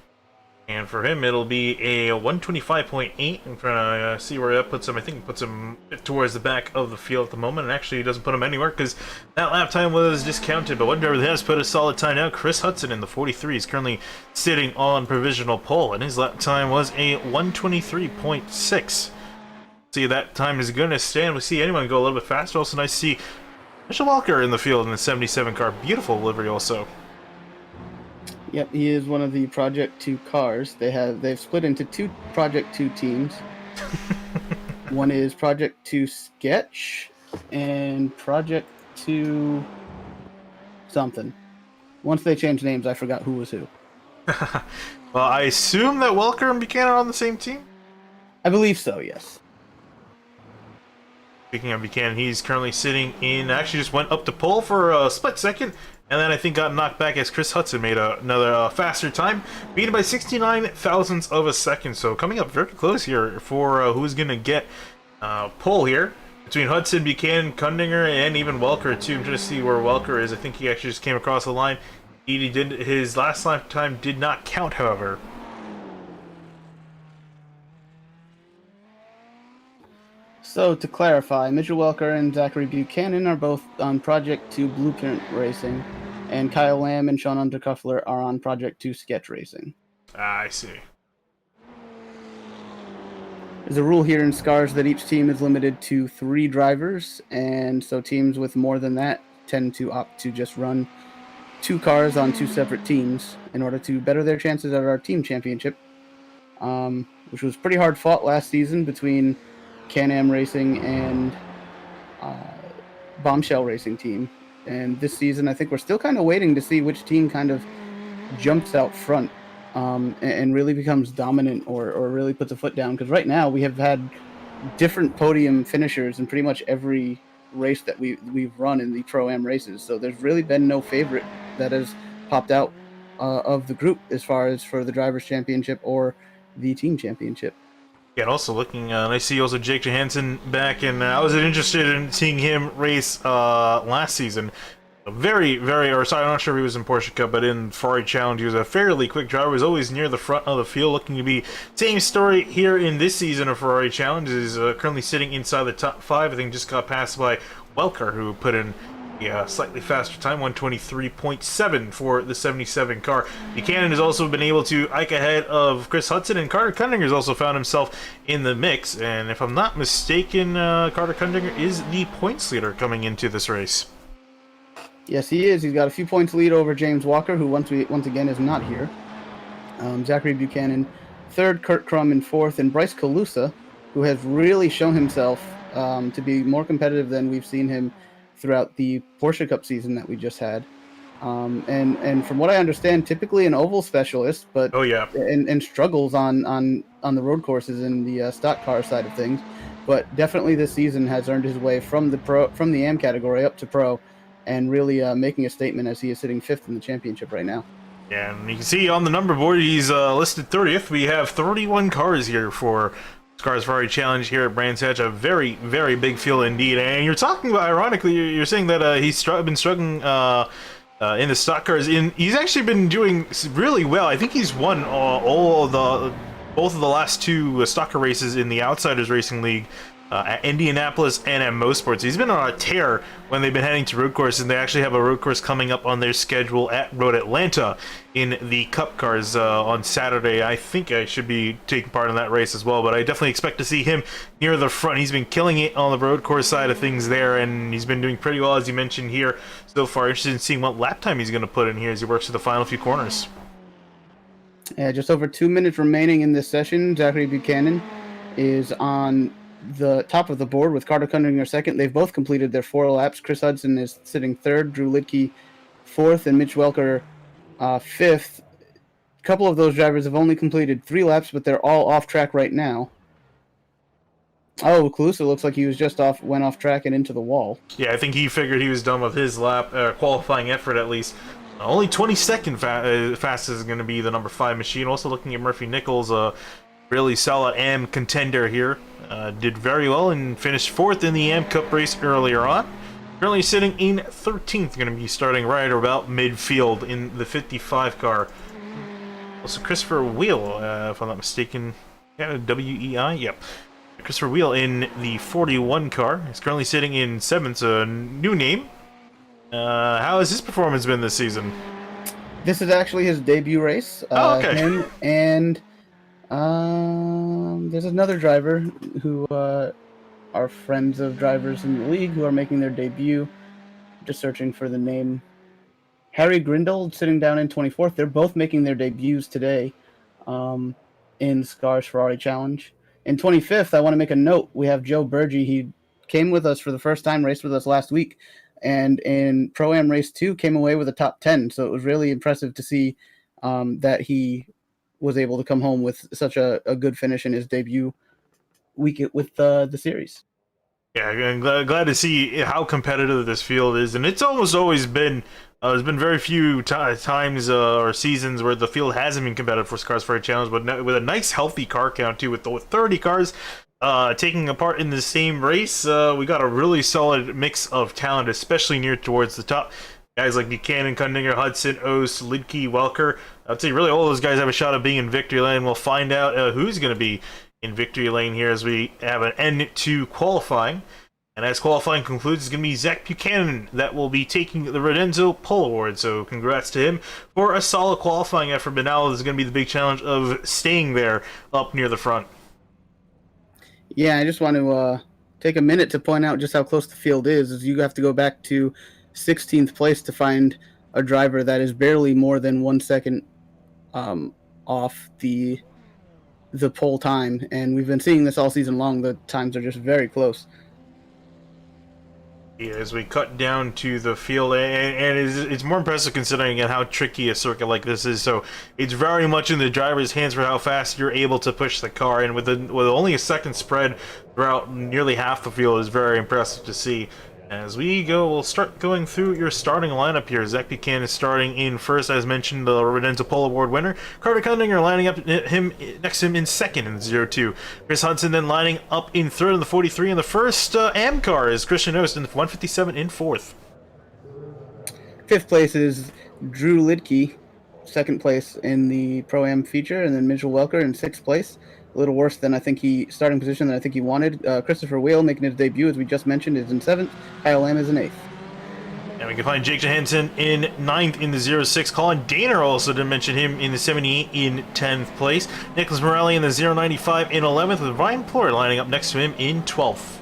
and for him it'll be a 125.8. I'm trying to see where that puts him. I think it puts him towards the back of the field at the moment, and actually it doesn't put him anywhere because that lap time was discounted. But one driver that has put a solid time now, Chris Hudson in the 43, is currently sitting on provisional pole, and his lap time was a 123.6. See, that time is going to stand. We see anyone go a little bit faster. Also nice to see Mitchell Walker in the field in the 77 car. Beautiful livery also. Yep, he is one of the Project 2 cars. They've split into 2 Project 2 teams. One is Project 2 Sketch and Project 2 something. Once they changed names, I forgot who was who. Well, I assume that Welker and Buchanan are on the same team? I believe so, yes. Speaking of Buchanan, he's currently sitting in, actually just went up to pole for a split second, and then I think got knocked back as Chris Hudson made another faster time, beaten by 69 thousandths of a second. So coming up very close here for who's going to get pole here between Hudson, Buchanan, Kundinger, and even Welker too. I'm trying to see where Welker is. I think he actually just came across the line. He did, his last lap time did not count, however. So, to clarify, Mitchell Welker and Zachary Buchanan are both on Project 2 Blueprint Racing, and Kyle Lamb and Sean Undercuffler are on Project 2 Sketch Racing. I see. There's a rule here in SCARS that each team is limited to 3 drivers, and so teams with more than that tend to opt to just run 2 cars on 2 separate teams in order to better their chances at our team championship, which was pretty hard fought last season between Can-Am Racing and Bombshell Racing team. And this season, I think we're still kind of waiting to see which team kind of jumps out front and really becomes dominant or really puts a foot down. Because right now we have had different podium finishers in pretty much every race that we've run in the Pro-Am races. So there's really been no favorite that has popped out of the group as far as for the Drivers' Championship or the Team Championship. Yeah, and also looking, I see also Jake Johansson back, and I was interested in seeing him race last season. Very, or sorry, I'm not sure if he was in Porsche Cup, but in Ferrari Challenge, he was a fairly quick driver. He was always near the front of the field, looking to be same story here in this season of Ferrari Challenge. Is currently sitting inside the top 5. I think just got passed by Welker, who put in a slightly faster time, 123.7 for the 77 car. Buchanan has also been able to eke ahead of Chris Hudson, and Carter Cundinger has also found himself in the mix. And if I'm not mistaken, Carter Cundinger is the points leader coming into this race. Yes, he is. He's got a few points lead over James Walker, who once again is not here. Zachary Buchanan 3rd, Kurt Crum in 4th, and Bryce Calusa, who has really shown himself to be more competitive than we've seen him throughout the Porsche Cup season that we just had. And from what I understand, typically an oval specialist, but and struggles on the road courses in the stock car side of things. But definitely this season has earned his way from the AM category up to Pro, and really making a statement as he is sitting 5th in the championship right now. Yeah, and you can see on the number board he's listed 30th. We have 31 cars here for SCRS Ferrari Challenge here at Brands Hatch. A very, very big field indeed. And you're talking about, ironically, you're saying that he's been struggling in the stock cars. He's actually been doing really well. I think he's won both of the last 2 stock car races in the Outsiders Racing League. At Indianapolis and at Motorsports. He's been on a tear when they've been heading to road courses, and they actually have a road course coming up on their schedule at Road Atlanta in the Cup cars on Saturday. I think I should be taking part in that race as well, but I definitely expect to see him near the front. He's been killing it on the road course side of things there, and he's been doing pretty well, as you mentioned here so far. Interested in seeing what lap time he's going to put in here as he works through the final few corners. Yeah, just over 2 minutes remaining in this session. Zachary Buchanan is on the top of the board with Carter Cundinger 2nd. They've both completed their 4 laps. Chris Hudson is sitting 3rd, Drew Lidke 4th, and Mitch Welker 5th. A couple of those drivers have only completed 3 laps, but they're all off track right now. Oh, Calusa looks like he was just went off track and into the wall. Yeah, I think he figured he was done with his lap, qualifying effort at least. Only 22nd fastest is going to be the number 5 machine. Also looking at Murphy Nichols, really solid AM contender here. Did very well and finished 4th in the AM Cup race earlier on. Currently sitting in 13th, going to be starting right about midfield in the 55 car. Also Christopher Wheel, if I'm not mistaken. Yeah, W-E-I? Yep. Christopher Wheel in the 41 car. He's currently sitting in 7th, so a new name. How has his performance been this season? This is actually his debut race. Okay. Him and there's another driver who are friends of drivers in the league who are making their debut. Just searching for the name. Harry Grindle sitting down in 24th. They're both making their debuts today in SCRS Ferrari Challenge. In 25th, I want to make a note. We have Joe Burgee. He came with us for the first time, raced with us last week, and in Pro-Am Race 2 came away with a top 10. So it was really impressive to see that he was able to come home with such a good finish in his debut week with the series. Yeah, I'm glad to see how competitive this field is, and it's almost always been. There's been very few times or seasons where the field hasn't been competitive for SCRS Ferrari Challenge, but with a nice healthy car count too, with 30 cars taking a part in the same race, we got a really solid mix of talent, especially near towards the top. Guys like Buchanan, Cundinger, Hudson, Ost, Lidke, Welker. I'd say really all those guys have a shot of being in victory lane. We'll find out who's going to be in victory lane here as we have an N2 qualifying. And as qualifying concludes, it's going to be Zach Buchanan that will be taking the Rodenzo Pole Award. So congrats to him for a solid qualifying effort. But now is going to be the big challenge of staying there up near the front. Yeah, I just want to take a minute to point out just how close the field is you have to go back to 16th place to find a driver that is barely more than 1 second off the pole time. And we've been seeing this all season long. The times are just very close. Yeah, as we cut down to the field, and it's more impressive considering how tricky a circuit like this is. So it's very much in the driver's hands for how fast you're able to push the car, and with only a second spread throughout nearly half the field is very impressive to see. As we go, we'll start going through your starting lineup here. Zach Buchanan is starting in first, as mentioned, the Rodenzo Pole Award winner. Carter Cundinger lining up next to him in second in the 02. Chris Hudson then lining up in third in the 43. And the first AM car is Christian Ost in the 157 in fourth. Fifth place is Drew Lidke, second place in the Pro-Am feature, and then Mitchell Welker in sixth place. A little worse than I think starting position than I think he wanted. Christopher Whale making his debut, as we just mentioned, is in seventh. Kyle Lamb is in eighth. And we can find Jake Johansson in ninth in the 06. Colin Daner also didn't mention him in the 78 in 10th place. Nicholas Morelli in the 095 in 11th, with Ryan Plord lining up next to him in 12th.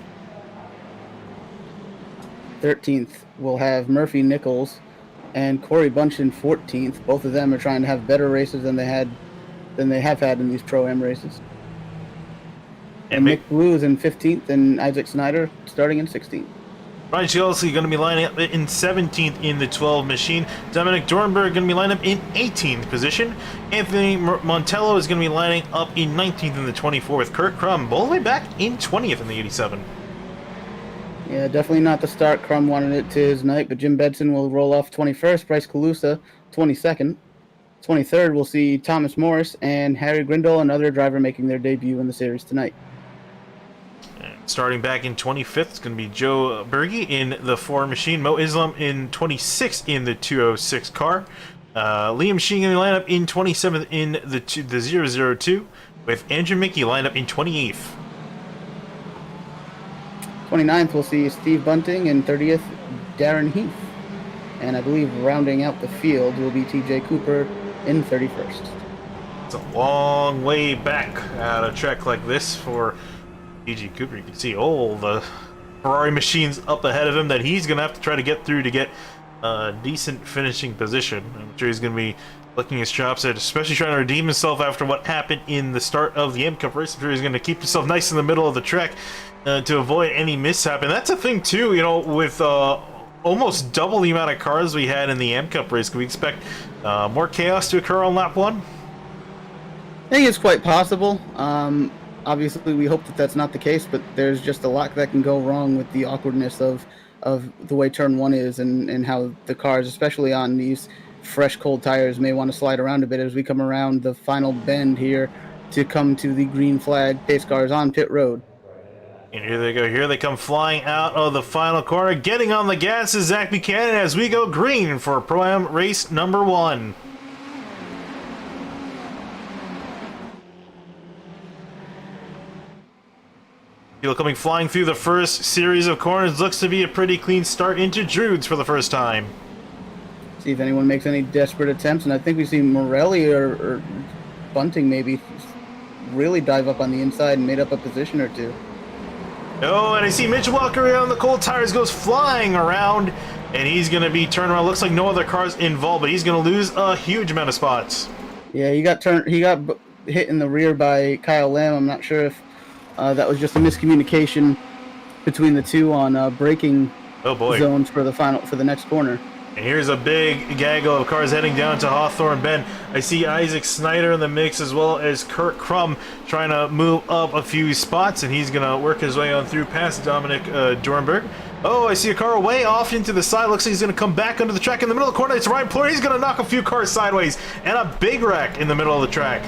13th, we'll have Murphy Nichols and Corey Bunch in 14th. Both of them are trying to have better races than they have had in these Pro-Am races. And Mick Blue is in 15th, and Isaac Snyder starting in 16th. Ryan Chelsea going to be lining up in 17th in the 12 machine. Dominic Dornberg going to be lining up in 18th position. Anthony Montello is going to be lining up in 19th in the 24th. Kurt Crum all the way back in 20th in the 87. Yeah, definitely not the start Crum wanted it to his night, but Jim Bedson will roll off 21st. Bryce Calusa, 22nd. 23rd, we'll see Thomas Morris and Harry Grindle, another driver making their debut in the series tonight. Starting back in 25th, it's going to be Joe Berge in the 4 machine. Mo Islam in 26th in the 206 car. Liam Sheen going to line up in 27th in the 002, with Andrew Mickey lined up in 28th. 29th, we'll see Steve Bunting, and 30th, Darren Heath. And I believe rounding out the field will be TJ Cooper in 31st. It's a long way back at a track like this for TJ Cooper. You can see all the Ferrari machines up ahead of him that he's going to have to try to get through to get a decent finishing position. I'm sure he's going to be licking his chops at, especially trying to redeem himself after what happened in the start of the M Cup race. I'm sure he's going to keep himself nice in the middle of the track to avoid any mishap. And that's a thing too, you know, with almost double the amount of cars we had in the AM Cup race. Can we expect more chaos to occur on lap 1? I think it's quite possible. Obviously, we hope that that's not the case, but there's just a lot that can go wrong with the awkwardness of the way turn 1 is, and how the cars, especially on these fresh, cold tires, may want to slide around a bit as we come around the final bend here to come to the green flag pace cars on pit road. And here they go. Here they come flying out of the final corner. Getting on the gas is Zach Buchanan as we go green for Pro-Am race number 1. People coming flying through the first series of corners. Looks to be a pretty clean start into Drudes for the first time. See if anyone makes any desperate attempts, and I think we see Morelli or Bunting maybe really dive up on the inside and made up a position or two. Oh, and I see Mitch Walker on the cold tires goes flying around, and he's going to be turned around. Looks like no other cars involved, but he's going to lose a huge amount of spots. Yeah, he got hit in the rear by Kyle Lamb. I'm not sure if that was just a miscommunication between the two on braking zones for the next corner. And here's a big gaggle of cars heading down to Hawthorne Bend. I see Isaac Snyder in the mix, as well as Kurt Crum trying to move up a few spots, and he's going to work his way on through past Dominic Dornberg. Oh, I see a car way off into the side. Looks like he's going to come back onto the track in the middle of the corner. It's Ryan Plord. He's going to knock a few cars sideways, and a big wreck in the middle of the track.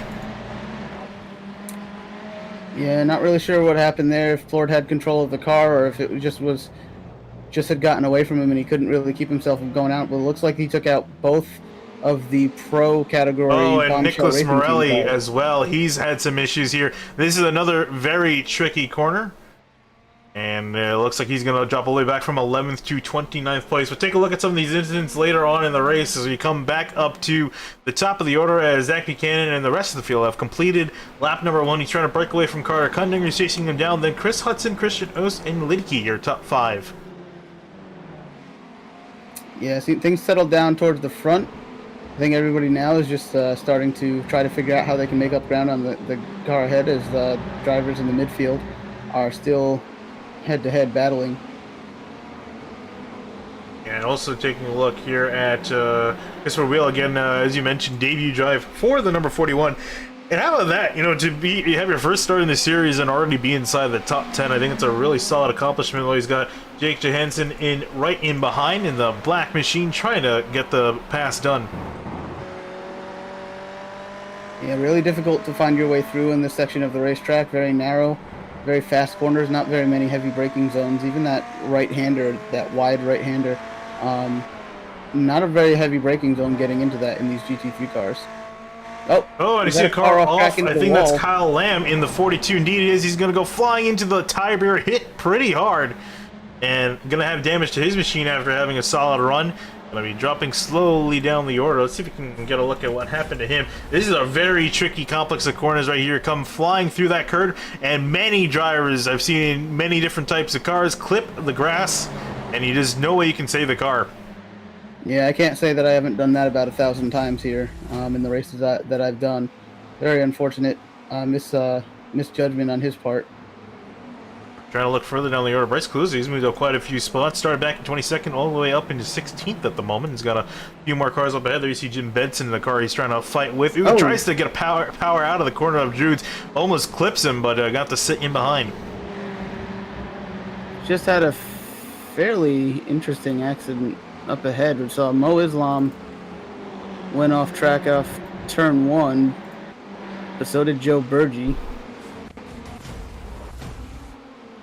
Yeah, not really sure what happened there, if Plord had control of the car or if it just had gotten away from him and he couldn't really keep himself from going out. But it looks like he took out both of the pro category. Oh, and Nicholas Morelli as well. He's had some issues here. This is another very tricky corner. And it looks like he's going to drop all the way back from 11th to 29th place. We'll take a look at some of these incidents later on in the race as we come back up to the top of the order as Zach Buchanan and the rest of the field have completed lap number 1. He's trying to break away from Carter Cundinger. He's chasing him down. Then Chris Hudson, Christian Ost, and Lidke, your top 5. Yeah, see, things settled down towards the front. I think everybody now is just starting to try to figure out how they can make up ground on the car ahead as the drivers in the midfield are still head-to-head battling. And also taking a look here at Christopher Wheel again, as you mentioned, debut drive for the number 41. And how about that? You know, to have your first start in the series and already be inside the top 10, I think it's a really solid accomplishment. He's got Jake Johansson right in behind in the black machine, trying to get the pass done. Yeah, really difficult to find your way through in this section of the racetrack. Very narrow, very fast corners, not very many heavy braking zones. Even that right-hander, that wide right-hander, not a very heavy braking zone getting into that in these GT3 cars. Oh, and I see a car off. I think wall. that's Kyle Lamb in the 42. Indeed it is. He's going to go flying into the tire barrier, hit pretty hard, and going to have damage to his machine after having a solid run. Going to be dropping slowly down the order. Let's see if we can get a look at what happened to him. This is a very tricky complex of corners right here. Come flying through that curve, and many drivers, I've seen many different types of cars, clip the grass, and you just no way you can save the car. Yeah, I can't say that I haven't done that about 1,000 times here in the races that I've done. Very unfortunate misjudgment on his part. Trying to look further down the order. Bryce Calusa, he's moved up quite a few spots. Started back in 22nd, all the way up into 16th at the moment. He's got a few more cars up ahead. There you see Jim Benson in the car he's trying to fight with. He tries to get a power out of the corner of Jude's. Almost clips him, but got to sit in behind. Just had a fairly interesting accident up ahead. We saw Mo Islam went off track off turn 1, but so did Joe Burgee.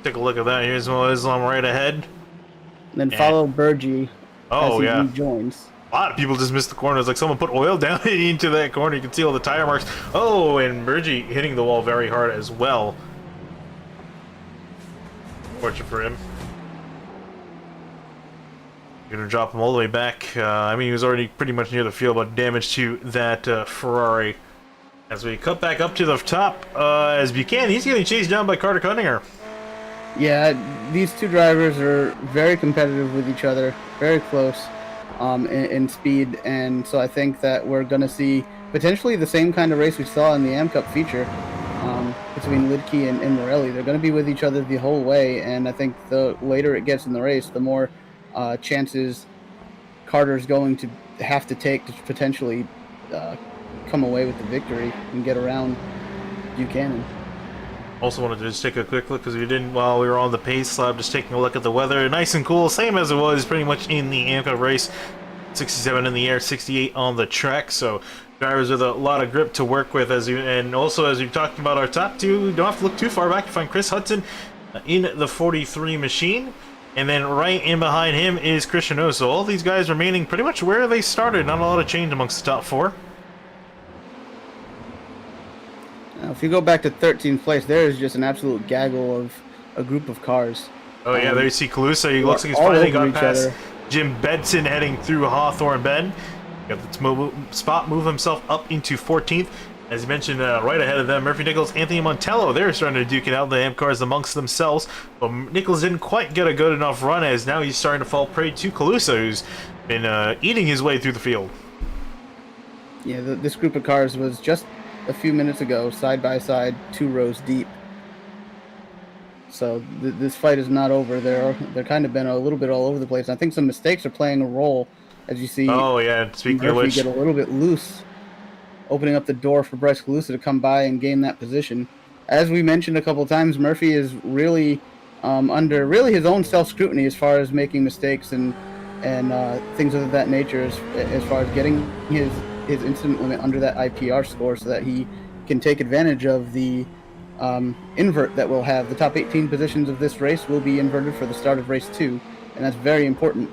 Take a look at that. Here's Mo Islam right ahead. And then follow Burgee as he rejoins. A lot of people just missed the corner. It's like someone put oil down into that corner. You can see all the tire marks. Oh, and Burgee hitting the wall very hard as well. Fortunate for him. Gonna drop him all the way back. I mean, he was already pretty much near the field, but damage to that Ferrari. As we cut back up to the top, as Buchanan, he's getting chased down by Carter Cundinger. Yeah, these two drivers are very competitive with each other, very close in speed, and so I think that we're going to see potentially the same kind of race we saw in the Am Cup feature between Lidke and Morelli. They're going to be with each other the whole way, and I think the later it gets in the race, the more chances Carter's going to have to take to potentially come away with the victory and get around Buchanan. Also wanted to just take a quick look because we didn't while we were on the pace lab, just taking a look at the weather. Nice and cool, same as it was pretty much in the Am Cup race. 67 in the air, 68 on the track, so drivers with a lot of grip to work with. And also as we've talked about our top two, you don't have to look too far back to find Chris Hudson in the 43 machine. And then right in behind him is Christian O. So all these guys remaining pretty much where they started. Not a lot of change amongst the top 4. Now, if you go back to 13th place, there is just an absolute gaggle of a group of cars. Oh yeah, there you see Calusa. He looks like he's finally got past Jim Benson heading through Hawthorne Bend. Got the spot move himself up into 14th. As you mentioned, right ahead of them, Murphy Nichols, Anthony Montello, they're starting to duke it out, the Am cars amongst themselves. But Nichols didn't quite get a good enough run, as now he's starting to fall prey to Calusa, who's been eating his way through the field. Yeah, this group of cars was just a few minutes ago, side by side, 2 rows deep. So this fight is not over. They're kind of been a little bit all over the place. I think some mistakes are playing a role, as you see. Oh yeah, speaking Murphy of which, get a little bit loose, opening up the door for Bryce Calusa to come by and gain that position. As we mentioned a couple of times, Murphy is really under really his own self-scrutiny as far as making mistakes and things of that nature, as far as getting his incident limit under that IPR score so that he can take advantage of the invert that we'll have. The top 18 positions of this race will be inverted for the start of race 2, and that's very important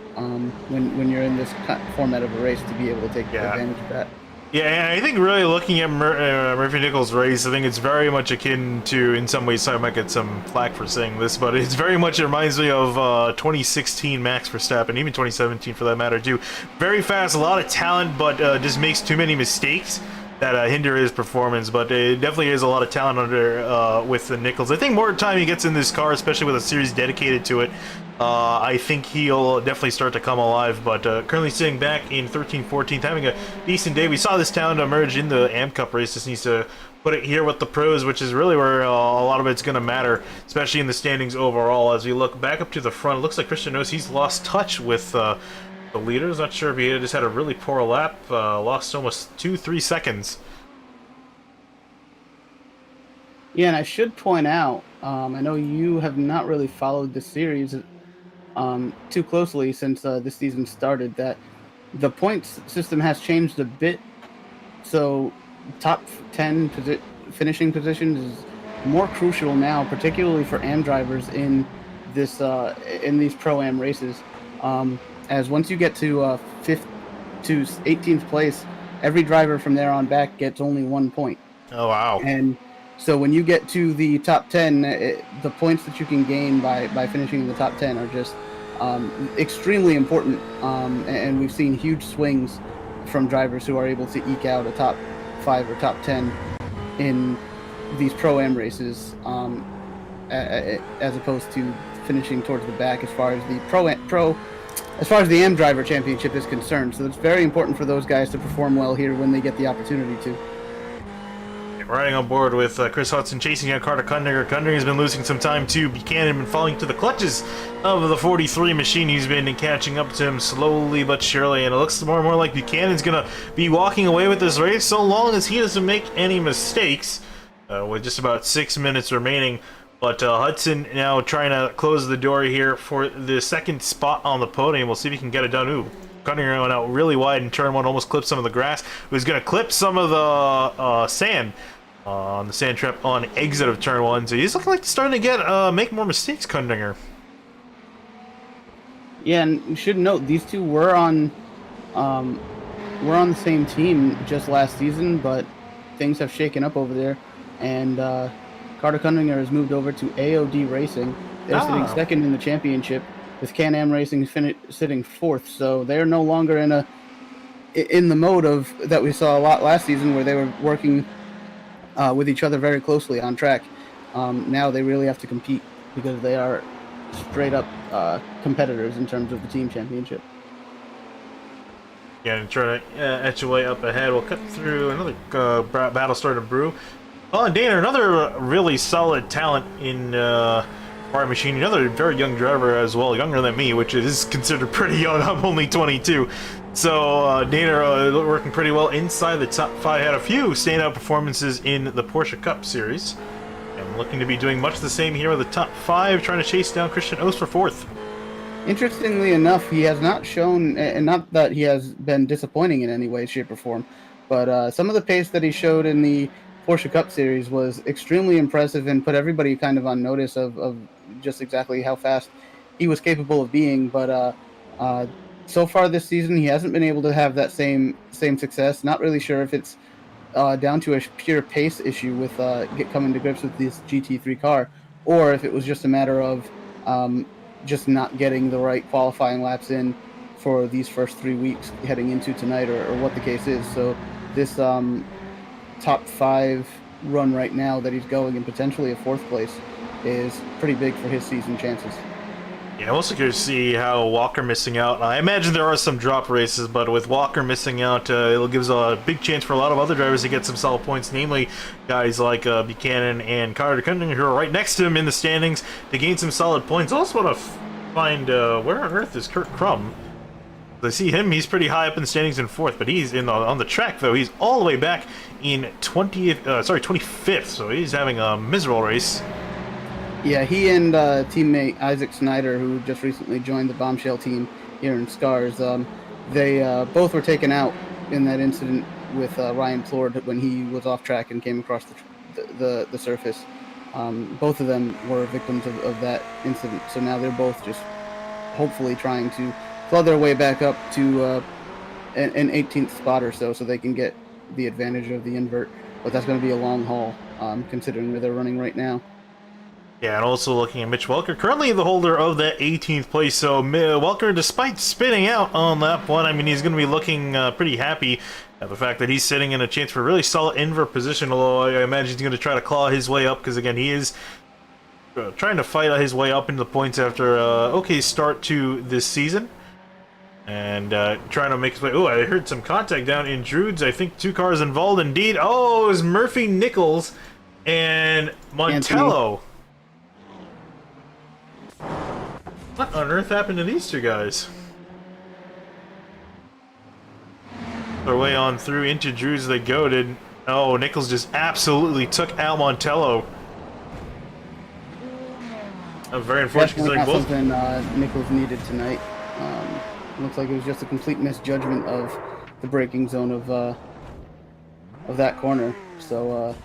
when you're in this format of a race to be able to take advantage of that. Yeah, and I think really looking at Murphy Nichols' race, I think it's very much akin to, in some ways, I might get some flack for saying this, but it's very much, it reminds me of 2016 Max Verstappen, even 2017 for that matter too. Very fast, a lot of talent, but just makes too many mistakes that hinder his performance. But it definitely is a lot of talent under with Nichols. I think more time he gets in this car, especially with a series dedicated to it, I think he'll definitely start to come alive. But currently sitting back in 13th, 14th, having a decent day. We saw this talent emerge in the AM Cup race. Just needs to put it here with the pros, which is really where a lot of it's going to matter, especially in the standings overall. As we look back up to the front, it looks like Christian knows he's lost touch with the leaders. Not sure if he just had a really poor lap, lost almost 2-3 seconds. Yeah, and I should point out, I know you have not really followed the series too closely since this season started, that the points system has changed a bit. So top 10 finishing positions is more crucial now, particularly for AM drivers in this in these Pro-Am races. As once you get to 5th to 18th place, every driver from there on back gets only 1 point. Oh, wow. And so when you get to the top 10, the points that you can gain by finishing in the top 10 are just extremely important. And we've seen huge swings from drivers who are able to eke out a top 5 or top 10 in these Pro-Am races, as opposed to finishing towards the back as far as the as far as the AM Driver Championship is concerned. So it's very important for those guys to perform well here when they get the opportunity to. Riding on board with Chris Hudson, chasing out Carter Kundinger. Kundinger has been losing some time too. Buchanan been falling to the clutches of the 43 machine. He's been catching up to him slowly but surely, and it looks more and more like Buchanan's gonna be walking away with this race so long as he doesn't make any mistakes, with just about 6 minutes remaining. But Hudson now trying to close the door here for the second spot on the podium. We'll see if he can get it done. Ooh, Kundinger went out really wide in turn 1, almost clipped some of the grass. He was going to clip some of the sand on the sand trap on exit of turn 1. So he's looking like he's starting to get make more mistakes, Kundinger. Yeah, and you should note these two were on the same team just last season, but things have shaken up over there, and Carter Kundinger has moved over to AOD Racing. They're sitting second in the championship, with Can-Am Racing sitting 4th. So they're no longer in the mode of that we saw a lot last season, where they were working with each other very closely on track. Now they really have to compete because they are straight up competitors in terms of the team championship. Yeah, and try to etch your way up ahead. We'll cut through another battle starting to brew. Colin Dana, another really solid talent in Ferrari machine. Another very young driver as well, younger than me, which is considered pretty young. I'm only 22. So Dana working pretty well inside the top 5. Had a few standout performances in the Porsche Cup Series. And looking to be doing much the same here with the top 5, trying to chase down Christian Ost for 4th. Interestingly enough, he has not shown, and not that he has been disappointing in any way, shape, or form, but some of the pace that he showed in the Porsche Cup Series was extremely impressive and put everybody kind of on notice of just exactly how fast he was capable of being. But so far this season, he hasn't been able to have that same success. Not really sure if it's down to a pure pace issue with coming to grips with this GT3 car, or if it was just a matter of just not getting the right qualifying laps in for these first 3 weeks heading into tonight, or what the case is. So this top 5 run right now that he's going, and potentially a 4th place, is pretty big for his season chances. Yeah, I'm also curious to see how Walker missing out. I imagine there are some drop races, but with Walker missing out, it'll give us a big chance for a lot of other drivers to get some solid points, namely guys like Buchanan and Carter Kundinger, who are right next to him in the standings, to gain some solid points. I also want to find where on earth is Kurt Crum? I see him, he's pretty high up in the standings in 4th, but he's on the track, though. He's all the way back in 25th, so he's having a miserable race. Yeah, he and teammate Isaac Snyder, who just recently joined the Bombshell team here in SCRS, they both were taken out in that incident with Ryan Plord when he was off track and came across the surface. Both of them were victims of that incident, so now they're both just hopefully trying to claw their way back up to an 18th spot or so they can get the advantage of the invert, but that's going to be a long haul, considering where they're running right now. Yeah, and also looking at Mitch Welker, currently the holder of that 18th place. So Welker, despite spinning out on lap 1, I mean, he's going to be looking pretty happy at the fact that he's sitting in a chance for a really solid invert position, although I imagine he's going to try to claw his way up, because again, he is trying to fight his way up into the points after okay start to this season. And trying to make his way... Oh, I heard some contact down in Druids. I think 2 cars involved indeed. Oh, it was Murphy, Nichols, and Montello. What on earth happened to these 2 guys? Their way on through into Druids they go. Oh, Nichols just absolutely took out Montello. Very unfortunate. Definitely not something Nichols needed tonight. Looks like it was just a complete misjudgment of the braking zone of that corner. So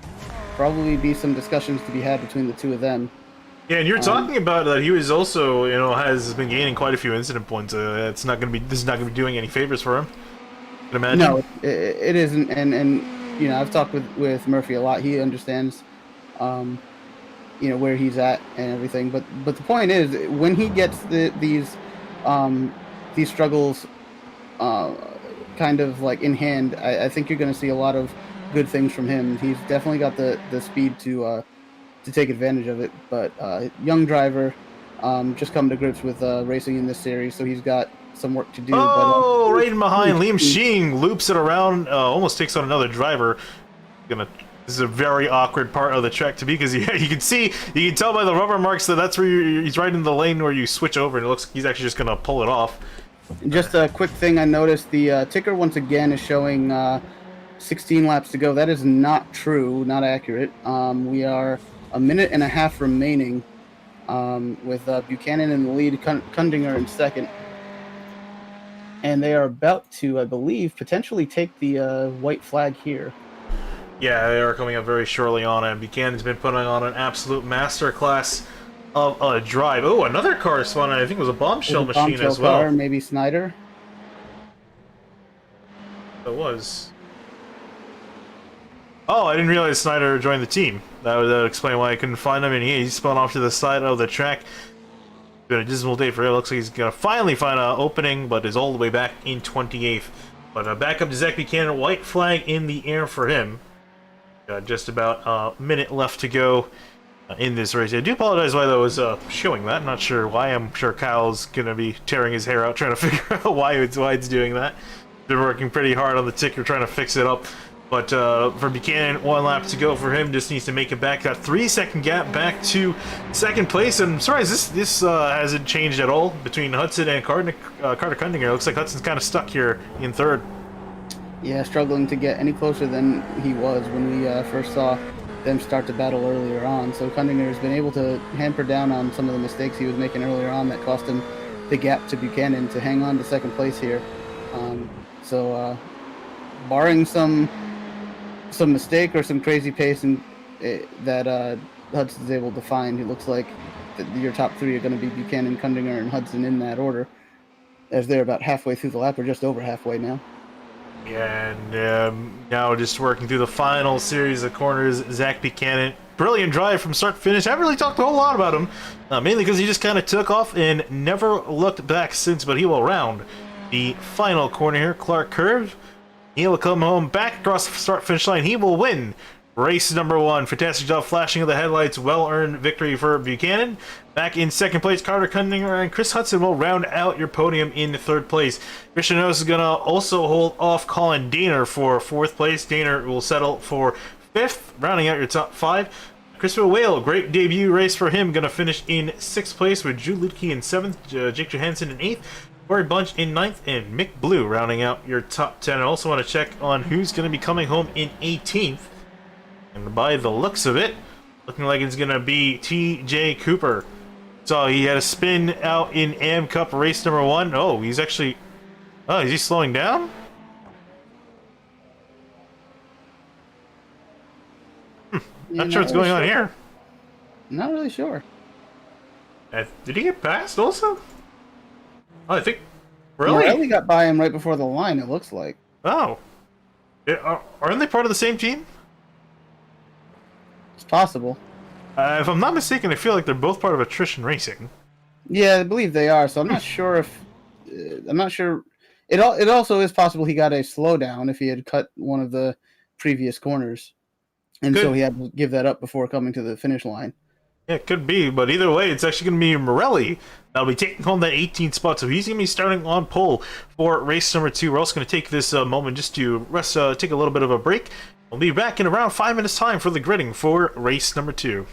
probably be some discussions to be had between the 2 of them. Yeah, and you're talking about that he was also, has been gaining quite a few incident points. This is not going to be doing any favors for him. I imagine. No, it isn't. And I've talked with Murphy a lot. He understands, where he's at and everything. But the point is, when he gets these struggles kind of like in hand, I think you're going to see a lot of good things from him. He's definitely got the speed to take advantage of it, but young driver, just come to grips with racing in this series, so he's got some work to do. Oh, right in behind, Liam Sheen loops it around, almost takes on another driver. This is a very awkward part of the track to be, because you can tell by the rubber marks that that's where he's right in the lane where you switch over, and it looks like he's actually just gonna pull it off. Just a quick thing I noticed, the ticker once again is showing 16 laps to go. That is not true, not accurate. We are a minute and a half remaining, with Buchanan in the lead, Kundinger in second. And they are about to, I believe, potentially take the white flag here. Yeah, they are coming up very shortly on it. Buchanan's been putting on an absolute masterclass of a drive. Oh, another car spun. I think it was a bombshell machine as well. Car, maybe Snyder. It was. Oh, I didn't realize Snyder joined the team. That would explain why I couldn't find him. And he spun off to the side of the track. It's been a dismal day for him. Looks like he's gonna finally find an opening, but is all the way back in 28th. But back up to Zach Buchanan. White flag in the air for him. Just about a minute left to go in this race. I do apologize why that was showing that. I'm not sure why. I'm sure Kyle's gonna be tearing his hair out trying to figure out why it's doing that. Been working pretty hard on the ticker trying to fix it up. But for Buchanan, 1 lap to go for him. Just needs to make it back. Got 3-second gap back to second place. And I'm sorry, this hasn't changed at all between Hudson and Carter Kundinger. Looks like Hudson's kind of stuck here in third. Yeah, struggling to get any closer than he was when we first saw them start to battle earlier on. So Kundinger has been able to hamper down on some of the mistakes he was making earlier on that cost him the gap to Buchanan to hang on to second place here. Barring some mistake or some crazy pace that Hudson's able to find, it looks like your top 3 are going to be Buchanan, Kundinger, and Hudson in that order, as they're about halfway through the lap, or just over halfway now. Yeah, and now just working through the final series of corners, Zach Buchanan. Brilliant drive from start to finish. I haven't really talked a whole lot about him, mainly because he just kind of took off and never looked back since, but he will round the final corner here. Clark curve. He will come home back across the start-finish line. He will win race number 1. Fantastic job flashing of the headlights. Well-earned victory for Buchanan. Back in second place, Carter Kundinger and Chris Hudson will round out your podium in third place. Christian Oss is going to also hold off Colin Daner for 4th place. Daner will settle for 5th, rounding out your top 5. Christopher Whale, great debut race for him. Going to finish in 6th place with Drew Lutke in 7th, Jake Johansson in 8th. Corey Bunch in 9th, and Mick Blue rounding out your top 10. I also want to check on who's going to be coming home in 18th. And by the looks of it, looking like it's going to be T.J. Cooper. So he had a spin out in Am Cup race number 1. Oh, he's actually... Oh, is he slowing down? Not sure what's going on here. Not really sure. Did he get passed also? Oh, I think... Really? Morelli got by him right before the line, it looks like. Oh. Aren't they part of the same team? It's possible. If I'm not mistaken, I feel like they're both part of Attrition Racing. Yeah, I believe they are. So I'm not sure if I'm not sure. It also is possible he got a slowdown if he had cut one of the previous corners, and so he had to give that up before coming to the finish line. Yeah, it could be, but either way, it's actually going to be Morelli that'll be taking home that 18th spot, so he's going to be starting on pole for race number 2. We're also going to take this moment just to rest, take a little bit of a break. We'll be back in around 5 minutes' time for the gridding for race number 2.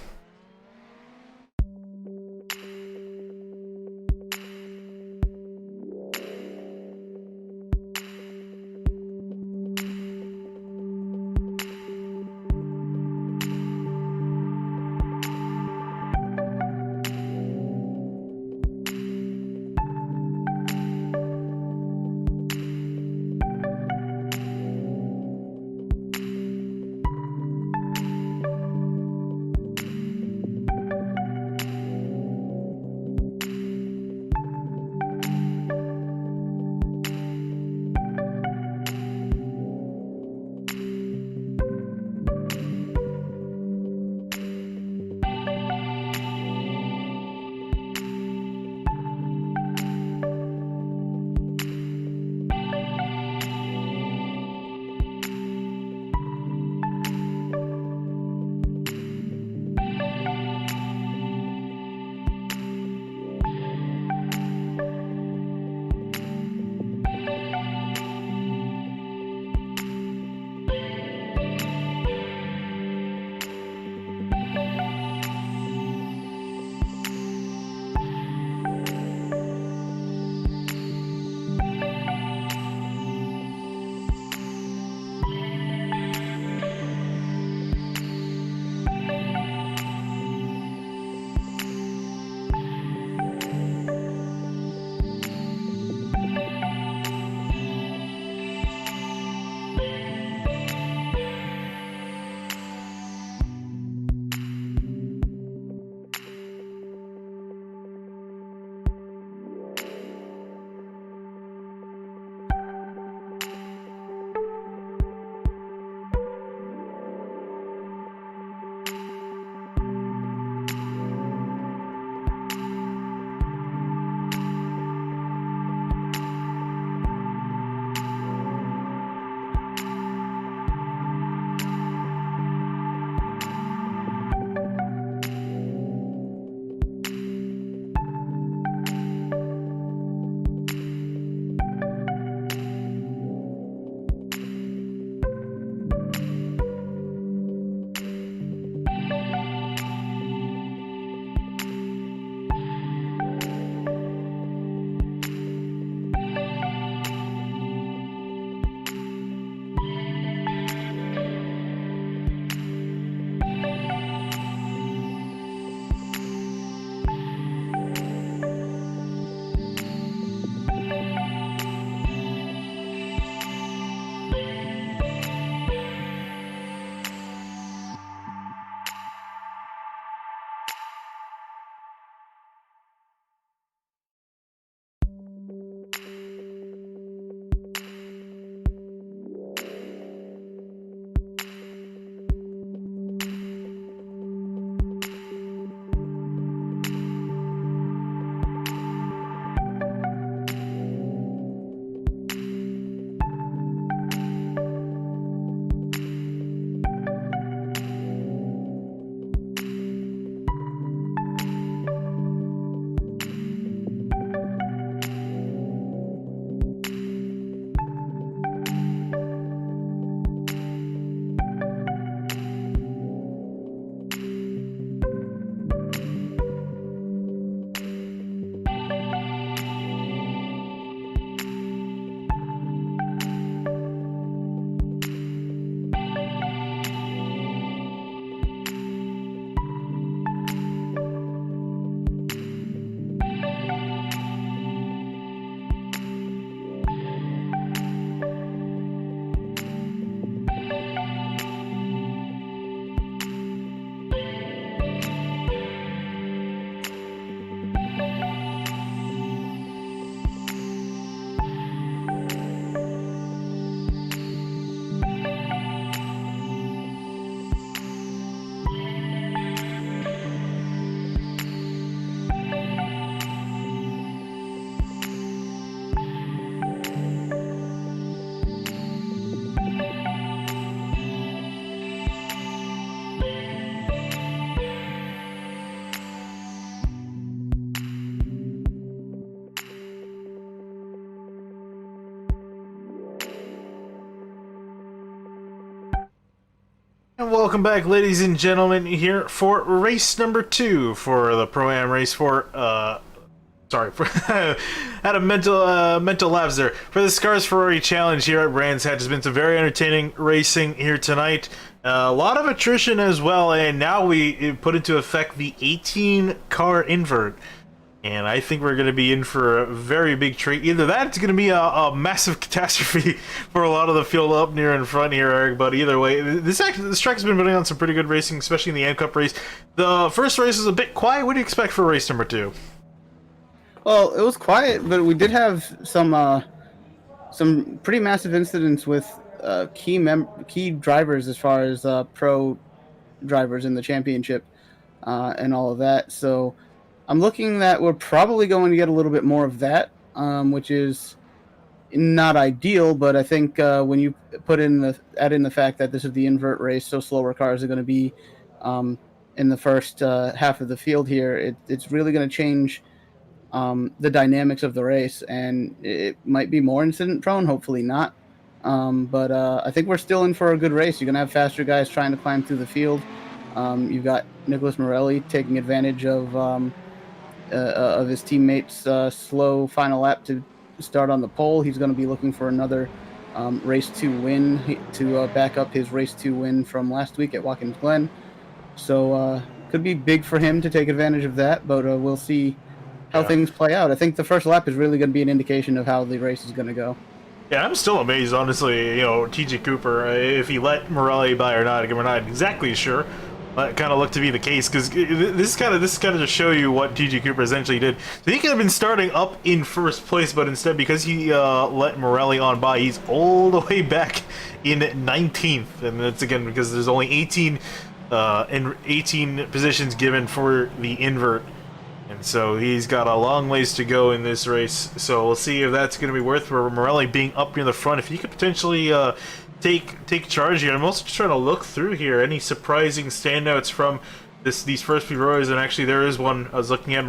And welcome back, ladies and gentlemen, here for race number 2 for the Pro-Am race for, sorry, had a mental lapse there. For the SCRS Ferrari Challenge here at Brands Hatch, has been some very entertaining racing here tonight. A lot of attrition as well, and now we put into effect the 18-car invert. And I think we're going to be in for a very big treat. Either that, it's going to be a massive catastrophe for a lot of the field up near in front here, Eric. But either way, this track's been putting on some pretty good racing, especially in the M Cup race. The first race was a bit quiet. What do you expect for race number 2? Well, it was quiet, but we did have some pretty massive incidents with key drivers as far as pro drivers in the championship and all of that. So I'm looking that we're probably going to get a little bit more of that, which is not ideal. But I think when you add in the fact that this is the invert race, so slower cars are going to be in the first half of the field here, it's really going to change the dynamics of the race, and it might be more incident prone. Hopefully not. But I think we're still in for a good race. You're going to have faster guys trying to climb through the field. You've got Nicholas Morelli taking advantage of his teammates' slow final lap to start on the pole. He's going to be looking for another race 2 win to back up his race 2 win from last week at Watkins Glen. So could be big for him to take advantage of that, but we'll see how things play out. I think the first lap is really going to be an indication of how the race is going to go. Yeah, I'm still amazed, honestly, TJ Cooper, if he let Morelli by or not. Again, we're not exactly sure. That kind of looked to be the case, because this kind of to show you what TJ Cooper essentially did. So he could have been starting up in first place, but instead, because he let Morelli on by, he's all the way back in 19th. And that's, again, because there's only 18 positions given for the invert. And so he's got a long ways to go in this race. So we'll see if that's going to be worth for Morelli being up near the front. If he could potentially take charge here. I'm also just trying to look through here. Any surprising standouts from these first few rows? And actually, there is one I was looking at.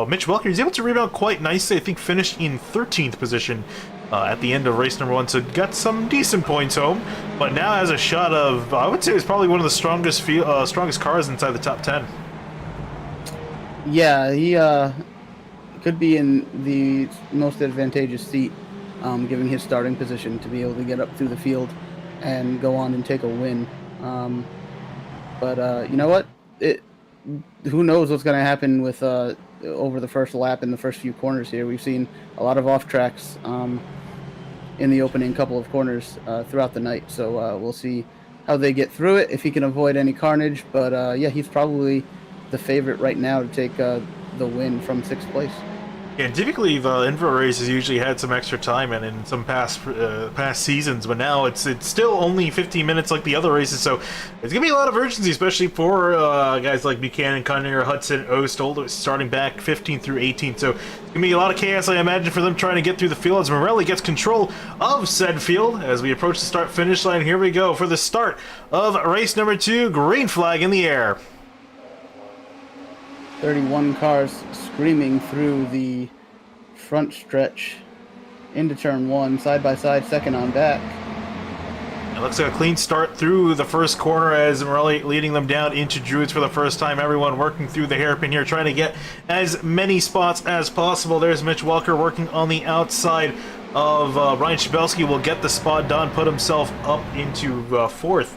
Mitch Welker is able to rebound quite nicely. I think finished in 13th position at the end of race number 1, so got some decent points home. But now has a shot of, I would say, it's probably one of the strongest cars inside the top 10. Yeah, he could be in the most advantageous seat, given his starting position, to be able to get up through the field and go on and take a win. But you know what? Who knows what's going to happen with over the first lap in the first few corners here. We've seen a lot of off tracks in the opening couple of corners throughout the night. So we'll see how they get through it, if he can avoid any carnage. But yeah, he's probably the favorite right now to take the win from 6th place. Yeah, typically the invert races usually had some extra time in some past seasons, but now it's still only 15 minutes like the other races, so it's gonna be a lot of urgency, especially for guys like Buchanan, Cunningham, Hudson, Ost, starting back 15 through 18. So it's gonna be a lot of chaos, I imagine, for them trying to get through the field as Morelli gets control of said field as we approach the start-finish line. Here we go for the start of race number 2. Green flag in the air. 31 cars screaming through the front stretch into turn 1, side by side, second on back. It looks like a clean start through the first corner as Morelli leading them down into Druids for the first time. Everyone working through the hairpin here, trying to get as many spots as possible. There's Mitch Welker working on the outside of Ryan Shabelski. Will get the spot done, put himself up into 4th.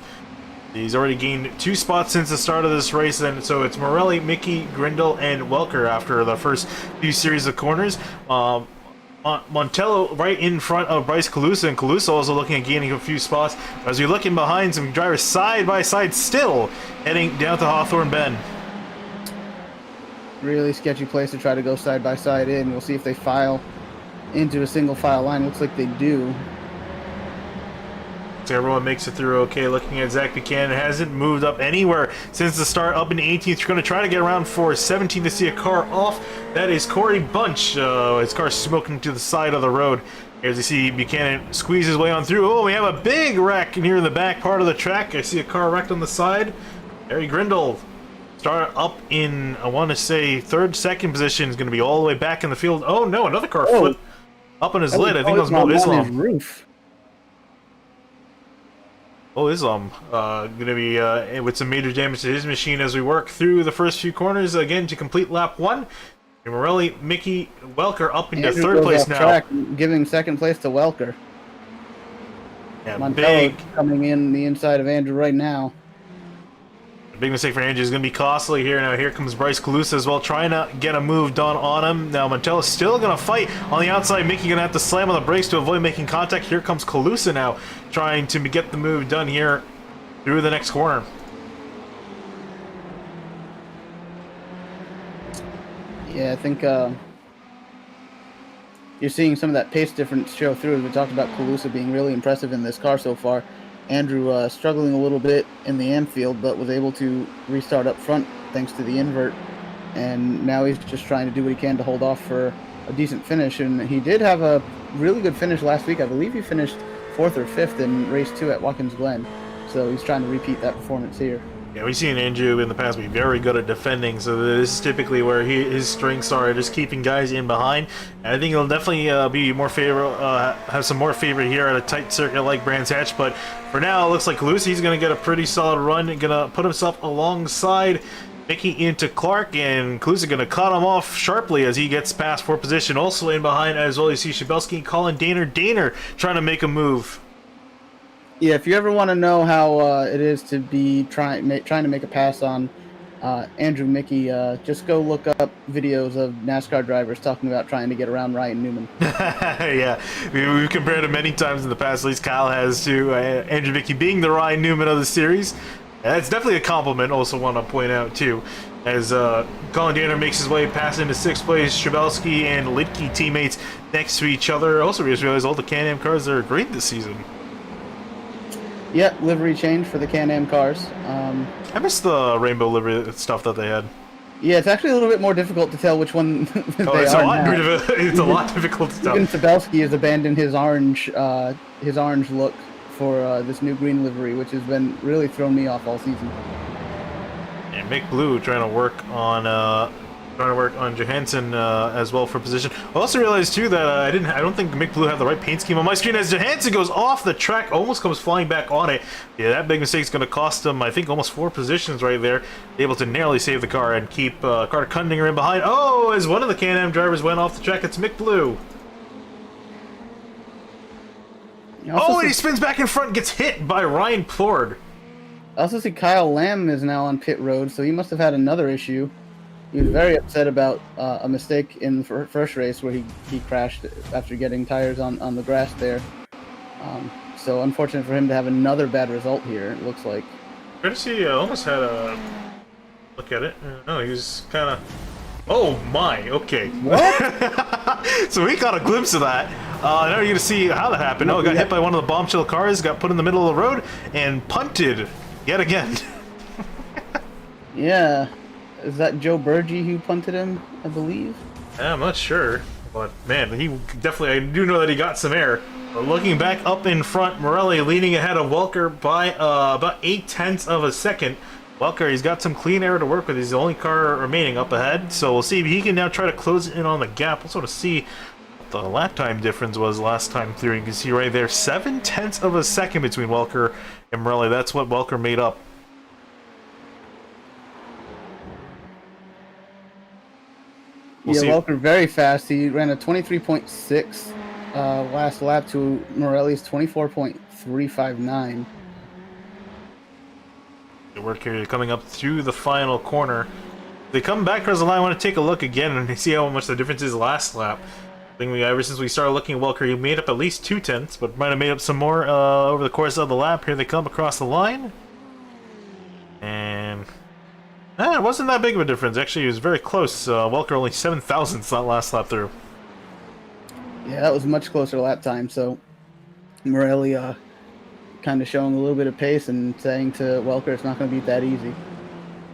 He's already gained 2 spots since the start of this race, and so it's Morelli, Mickey, Grindle, and Welker after the first few series of corners. Montello right in front of Bryce Calusa, and Calusa also looking at gaining a few spots. As we look in behind, some drivers side by side still heading down to Hawthorne Bend. Really sketchy place to try to go side by side in. We'll see if they file into a single file line. Looks like they do. So everyone makes it through okay. Looking at Zach Buchanan, hasn't moved up anywhere since the start, up in 18th. You're going to try to get around for 17th to see a car off. That is Corey Bunch. His car smoking to the side of the road. As you see, Buchanan squeeze his way on through. Oh, we have a big wreck near the back part of the track. I see a car wrecked on the side. Harry Grindle start up in, I want to say, 3rd, 2nd position. Is going to be all the way back in the field. Oh no, another car flipped up on his lid. I think that was Mo Islam. Roof. is gonna be with some major damage to his machine as we work through the first few corners again to complete lap 1. And Morelli, Mickey, Welker up into Andrew 3rd goes place off now. track, giving 2nd place to Welker. Yeah, Montello big coming in the inside of Andrew right now. Big mistake for Andrew is going to be costly here. Now here comes Bryce Calusa as well, trying to get a move done on him. Now Montella's still going to fight on the outside. Mickey going to have to slam on the brakes to avoid making contact. Here comes Calusa now, trying to get the move done here through the next corner. Yeah, I think you're seeing some of that pace difference show through. As we talked about Calusa being really impressive in this car so far. Andrew struggling a little bit in the AM field, but was able to restart up front thanks to the invert. And now he's just trying to do what he can to hold off for a decent finish. And he did have a really good finish last week. I believe he finished 4th or 5th in race 2 at Watkins Glen. So he's trying to repeat that performance here. Yeah, we've seen Andrew in the past be very good at defending, so this is typically where his strengths are, just keeping guys in behind. And I think he'll definitely be more have some more favor here at a tight circuit like Brands Hatch. But for now, it looks like Lucy's going to get a pretty solid run, going to put himself alongside Mickey into Clark, and Calusa going to cut him off sharply as he gets past 4th position. Also in behind as well, you see Shabelski and Colin Daner trying to make a move. Yeah, if you ever want to know how it is to be trying to make a pass on Andrew Mickey, just go look up videos of NASCAR drivers talking about trying to get around Ryan Newman. Yeah, we've compared him many times in the past, at least Kyle has, to Andrew Mickey being the Ryan Newman of the series. That's definitely a compliment, also want to point out, too, as Colin Danner makes his way past into 6th place. Shabelski and Lidke teammates next to each other. Also, we just realized all the Can-Am cars are great this season. Yeah, livery change for the Can-Am cars. I missed the rainbow livery stuff that they had. Yeah, it's actually a little bit more difficult to tell which one they it's are a lot now. It's a lot difficult to tell. Even Sabelski has abandoned his orange look for this new green livery, which has been really thrown me off all season. And Mick Blue trying to work on Johansson as well for position. I also realized too that I don't think Mick Blue had the right paint scheme on my screen as Johansson goes off the track, almost comes flying back on it. Yeah, that big mistake is going to cost him, I think, almost 4 positions right there. Able to narrowly save the car and keep Carter Cundinger in behind. Oh, as one of the Can-Am drivers went off the track, it's Mick Blue. Oh, and he spins back in front and gets hit by Ryan Plord. I also see Kyle Lamb is now on pit road, so he must have had another issue. He was very upset about a mistake in the first race where he crashed after getting tires on the grass there. So unfortunate for him to have another bad result here, it looks like. Courtesy almost had a look at it. No, he was kind of... Oh my, okay. What? So we got a glimpse of that. Now you're going to see how that happened. Oh, got hit by one of the bombshell cars, got put in the middle of the road, and punted yet again. Yeah. Is that Joe Burgee who punted him, I believe? Yeah, I'm not sure. But, man, he definitely... I do know that he got some air. But looking back up in front, Morelli leading ahead of Welker by about 0.8 of a second. Welker, he's got some clean air to work with. He's the only car remaining up ahead. So we'll see if he can now try to close in on the gap. We'll sort of see what the lap time difference was last time through. You can see right there, 0.7 of a second between Welker and Morelli. That's what Welker made up. Yeah, Welker very fast. He ran a 23.6 last lap to Morelli's 24.359. The work here coming up through the final corner. They come back across the line. I want to take a look again and see how much the difference is last lap. I think ever since we started looking at Welker, he made up at least 0.2, but might have made up some more over the course of the lap. Here they come across the line. And it wasn't that big of a difference. Actually, it was very close. Welker only 0.007 that last lap through. Yeah, that was a much closer lap time, so Morelli kind of showing a little bit of pace and saying to Welker it's not going to be that easy.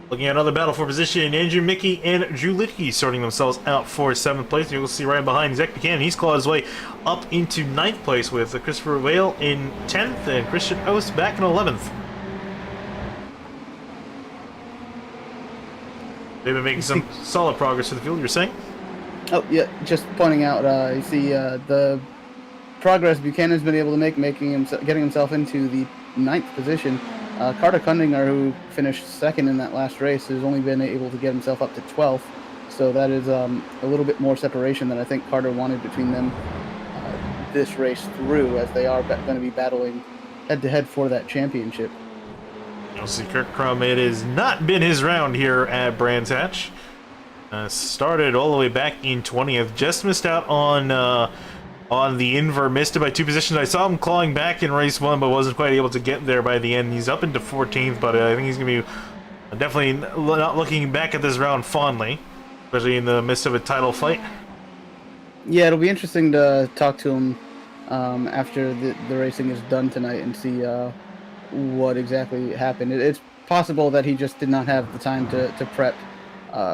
Looking at another battle for position, Andrew Mickey and Drew Lidke sorting themselves out for 7th place. You'll see right behind Zach Buchanan. He's clawed his way up into 9th place with Christopher Whale in 10th and Christian Ost back in 11th. They've been making some solid progress to the field, you're saying? Oh, yeah, just pointing out, you see the progress Buchanan's been able to make, getting himself into the 9th position. Carter Kundinger, who finished 2nd in that last race, has only been able to get himself up to 12th. So that is a little bit more separation than I think Carter wanted between them this race through, as they are going to be battling head-to-head for that championship. You'll see Kirk Crum. It has not been his round here at Brands Hatch. Started all the way back in 20th. Just missed out on the invert. Missed it by 2 positions. I saw him clawing back in race 1, but wasn't quite able to get there by the end. He's up into 14th, but I think he's going to be definitely not looking back at this round fondly, especially in the midst of a title fight. Yeah, it'll be interesting to talk to him after the racing is done tonight and see what exactly happened. It's possible that he just did not have the time to prep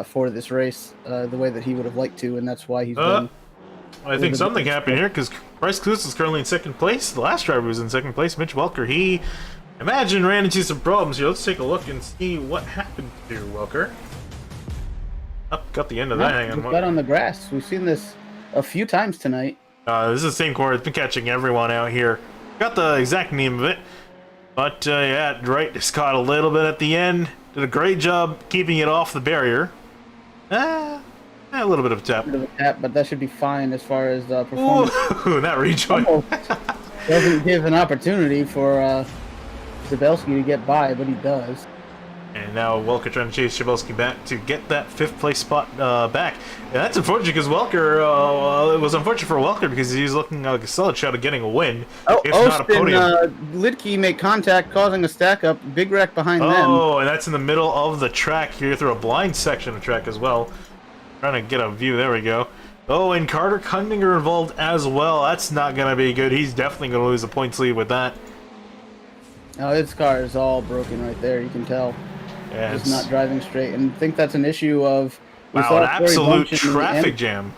for this race the way that he would have liked to, and that's why he's been... I think something happened here, because Bryce Cluse is currently in 2nd place. The last driver was in 2nd place, Mitch Welker. He, imagine, ran into some problems here. Let's take a look and see what happened to Welker. Oh, got the end of that. Hang on. Got on the grass. We've seen this a few times tonight. This is the same corner. It's been catching everyone out here. Got the exact name of it. But, yeah, right, just caught a little bit at the end. Did a great job keeping it off the barrier. A little bit of a tap. But that should be fine as far as performance. Ooh, that rejoin. Doesn't give an opportunity for Cebulski to get by, but he does. And now Welker trying to chase Cebulski back to get that 5th place spot back. And that's unfortunate because Welker, it was unfortunate for Welker because he's looking like a solid shot of getting a win, if not a podium. Lidke make contact, causing a stack up. Big wreck behind them. Oh, and that's in the middle of the track here through a blind section of track as well. Trying to get a view. There we go. Oh, and Carter Kundinger involved as well. That's not going to be good. He's definitely going to lose the points lead with that. Oh, his car is all broken right there. You can tell. Yeah, just not driving straight. And I think that's an issue of... Wow, an absolute traffic jam.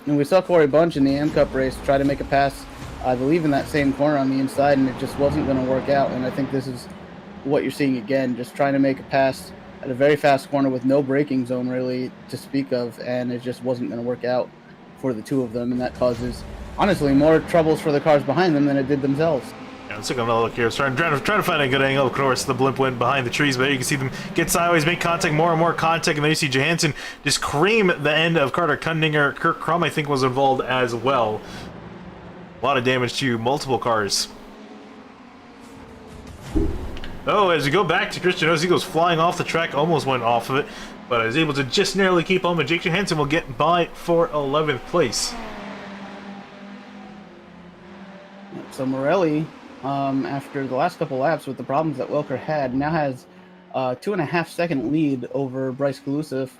And we saw Corey Bunch in the M Cup race try to make a pass, I believe, in that same corner on the inside, and it just wasn't going to work out. And I think this is what you're seeing again, just trying to make a pass at a very fast corner with no braking zone really to speak of, and it just wasn't going to work out for the two of them, and that causes, honestly, more troubles for the cars behind them than it did themselves. Yeah, let's take another look here. Trying to find a good angle. Of course, the blimp went behind the trees, but you can see them get sideways, make contact, more and more contact, and then you see Johansson just cream the end of Carter Kundinger. Kirk Crum, I think, was involved as well. A lot of damage to multiple cars. Oh, as we go back to Christian Rose, he goes flying off the track, almost went off of it, but I was able to just narrowly keep on, but Jake Johansson will get by for 11th place. So Morelli, after the last couple laps with the problems that Welker had, now has a 2.5-second lead over Bryce Kalusa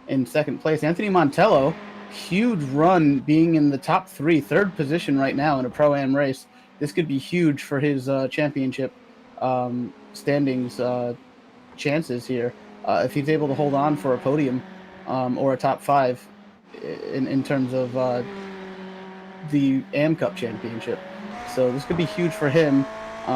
in 2nd place. Anthony Montello, huge run, being in the top 3, 3rd position right now in a Pro-Am race. This could be huge for his championship standings chances here if he's able to hold on for a podium or a top 5 in terms of the AM Cup championship. So this could be huge for him.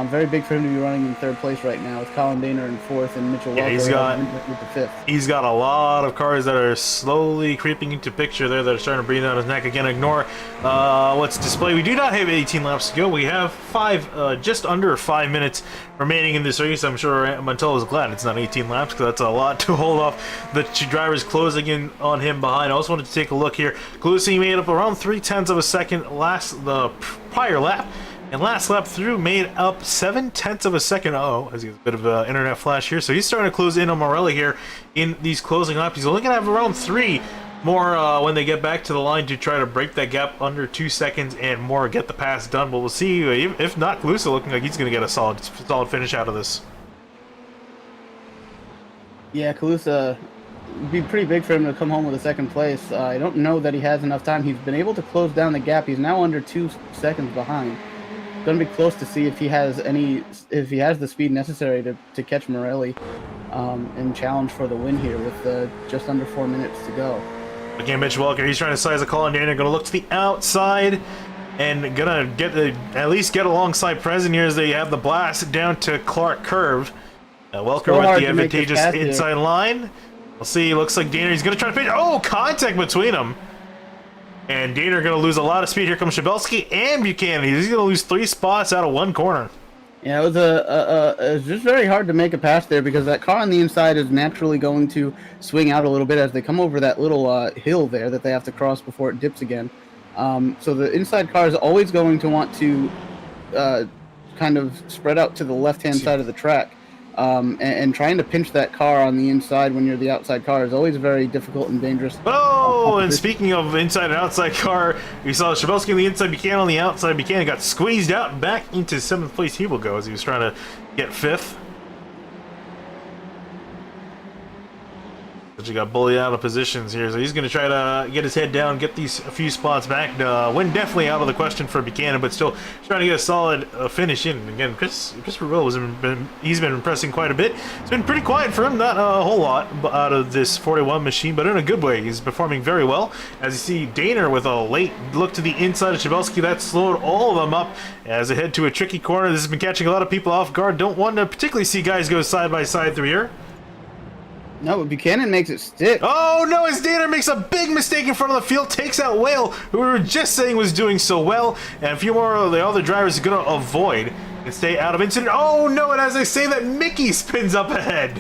Very big for him to be running in 3rd place right now with Colin Daner in 4th and Mitchell Welker with the 5th. He's got a lot of cars that are slowly creeping into picture there that are starting to breathe down his neck. Again, ignore what's displayed. We do not have 18 laps to go. We have just under 5 minutes remaining in this race. I'm sure Montello is glad it's not 18 laps because that's a lot to hold off the two drivers closing in on him behind. I also wanted to take a look here. Kalusi made up around 0.3 of a second the prior lap. And last lap through made up 0.7 of a second. Uh-oh, as he has a bit of an internet flash here. So he's starting to close in on Morelli here in these closing laps. He's only going to have around 3 more when they get back to the line to try to break that gap under 2 seconds and more, get the pass done. But we'll see. If not, Kalusa looking like he's going to get a solid finish out of this. Yeah, Kalusa, it'd be pretty big for him to come home with a 2nd place. I don't know that he has enough time. He's been able to close down the gap. He's now under 2 seconds behind. Going to be close to see if he has the speed necessary to catch Morelli and challenge for the win here with just under 4 minutes to go. Again, Mitch Welker, he's trying to size a call, and Dana going to look to the outside and gonna at least get alongside Present here as they have the blast down to Clark Curve. Welker with the advantageous inside line. We'll see. Looks like Dana, he's going to try to pitch. Oh, contact between them. And Daner going to lose a lot of speed. Here comes Cebulski and Buchanan. He's going to lose 3 spots out of 1 corner. Yeah, it was it was just very hard to make a pass there because that car on the inside is naturally going to swing out a little bit as they come over that little hill there that they have to cross before it dips again. So the inside car is always going to want to kind of spread out to the left-hand side of the track. And trying to pinch that car on the inside when you're the outside car is always very difficult and dangerous. Oh, and speaking of inside and outside car, you saw Chabelski on the inside, Buchanan on the outside. Buchanan got squeezed out and back into 7th place. He will go as he was trying to get 5th. But you got bullied out of positions here, so he's going to try to get his head down, get these a few spots back. Win definitely out of the question for Buchanan, but still trying to get a solid finish in. Again, Christopher Will he's been impressing quite a bit. It's been pretty quiet for him, not a whole lot out of this 41 machine, but in a good way. He's performing very well. As you see, Daner with a late look to the inside of Chabelski, that slowed all of them up as they head to a tricky corner. This has been catching a lot of people off guard. Don't want to particularly see guys go side by side through here. No, but Buchanan makes it stick. Oh no, as Dana makes a big mistake in front of the field, takes out Whale, who we were just saying was doing so well, and a few more of the other drivers are going to avoid and stay out of incident. Oh no, and as I say that, Mickey spins up ahead.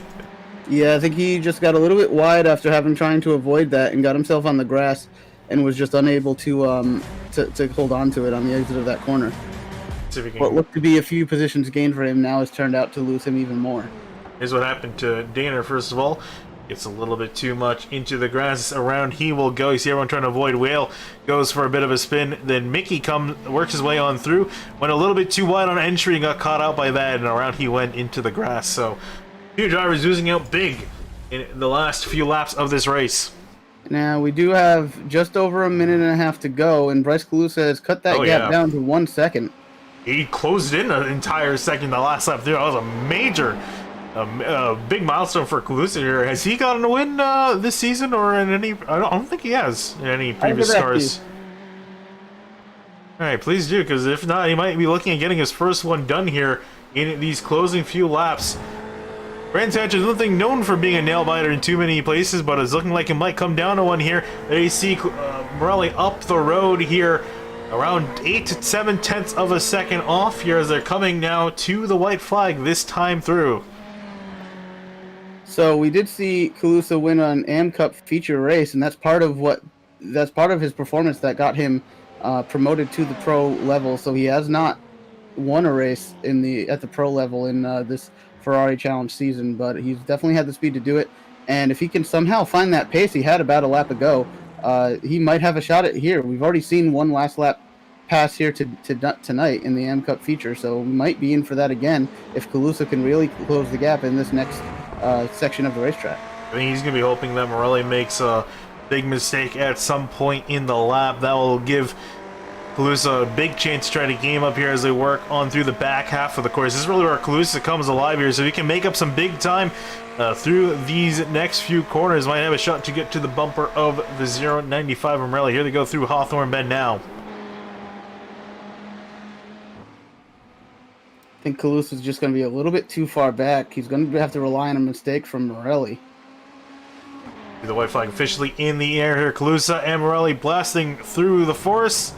Yeah, I think he just got a little bit wide after trying to avoid that and got himself on the grass and was just unable to hold on to it on the exit of that corner. What looked to be a few positions gained for him now has turned out to lose him even more. Here's what happened to Dana, first of all. Gets a little bit too much into the grass. Around he will go. You see everyone trying to avoid Whale. Goes for a bit of a spin. Then Mickey works his way on through. Went a little bit too wide on entry and got caught out by that. And around he went into the grass. So, few drivers losing out big in the last few laps of this race. Now, we do have just over a minute and a half to go. And Bryce Calusa has cut that gap down to 1 second. He closed in an entire second the last lap through. That was a major... A big milestone for Calusa here. Has he gotten a win this season or in any... I don't think he has in any previous stars. Alright, please do, because if not, he might be looking at getting his first one done here in these closing few laps. Brandt Hatcher is nothing known for being a nail-biter in too many places, but it's looking like it might come down to one here. There you see Morelli up the road here, around 8 to 7/10 of a second off here as they're coming now to the white flag this time through. So we did see Calusa win an Am Cup feature race, and that's part of his performance that got him promoted to the pro level. So he has not won a race at the pro level in this Ferrari Challenge season, but he's definitely had the speed to do it. And if he can somehow find that pace he had about a lap ago, he might have a shot at here. We've already seen one last lap pass here tonight in the Am Cup feature, so we might be in for that again if Calusa can really close the gap in this next section of the racetrack. I think he's going to be hoping that Morelli makes a big mistake at some point in the lap. That will give Calusa a big chance to try to game up here as they work on through the back half of the course. This is really where Calusa comes alive here, so he can make up some big time through these next few corners. Might have a shot to get to the bumper of the 095 Morelli. Here they go through Hawthorne Bend now. I think Calusa is just going to be a little bit too far back. He's going to have to rely on a mistake from Morelli. The white flag officially in the air here. Calusa and Morelli blasting through the forest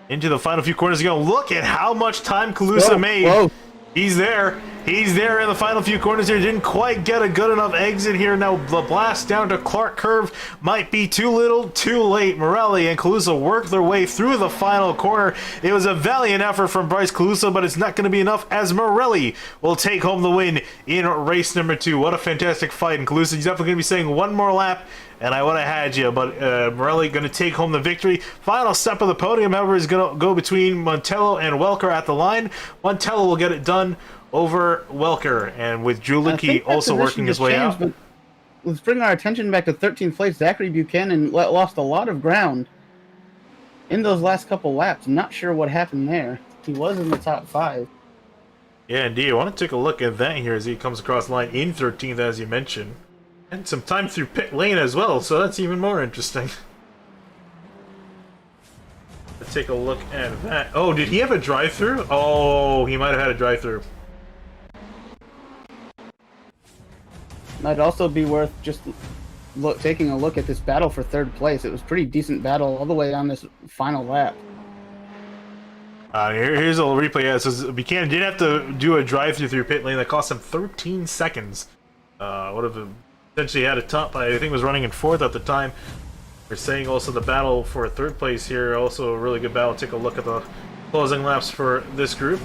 into the final few corners ago. Look at how much time Calusa made. Whoa. He's there. He's there in the final few corners here. Didn't quite get a good enough exit here. Now the blast down to Clark Curve might be too little, too late. Morelli and Calusa work their way through the final corner. It was a valiant effort from Bryce Calusa, but it's not going to be enough as Morelli will take home the win in race number 2. What a fantastic fight. And Calusa, he's definitely going to be saying one more lap, and I would have had you, but Morelli going to take home the victory. Final step of the podium, however, is going to go between Montello and Welker at the line. Montello will get it done over Welker, and with Drew Linkey also working his way out. Let's bring our attention back to 13th place. Zachary Buchanan lost a lot of ground in those last couple laps. I'm not sure what happened there. He was in the top 5. Yeah, indeed. I want to take a look at that here as he comes across the line in 13th, as you mentioned. And some time through pit lane as well, so that's even more interesting. Let's take a look at that. Oh, did he have a drive-through? Oh, he might have had a drive-through. Might also be worth just taking a look at this battle for 3rd place. It was a pretty decent battle all the way on this final lap. Here's a little replay. Yeah, it says Buchanan did have to do a drive-through through pit lane that cost him 13 seconds. Would have essentially had a top. I think was running in 4th at the time. They're saying also the battle for 3rd place here, also a really good battle. Take a look at the closing laps for this group.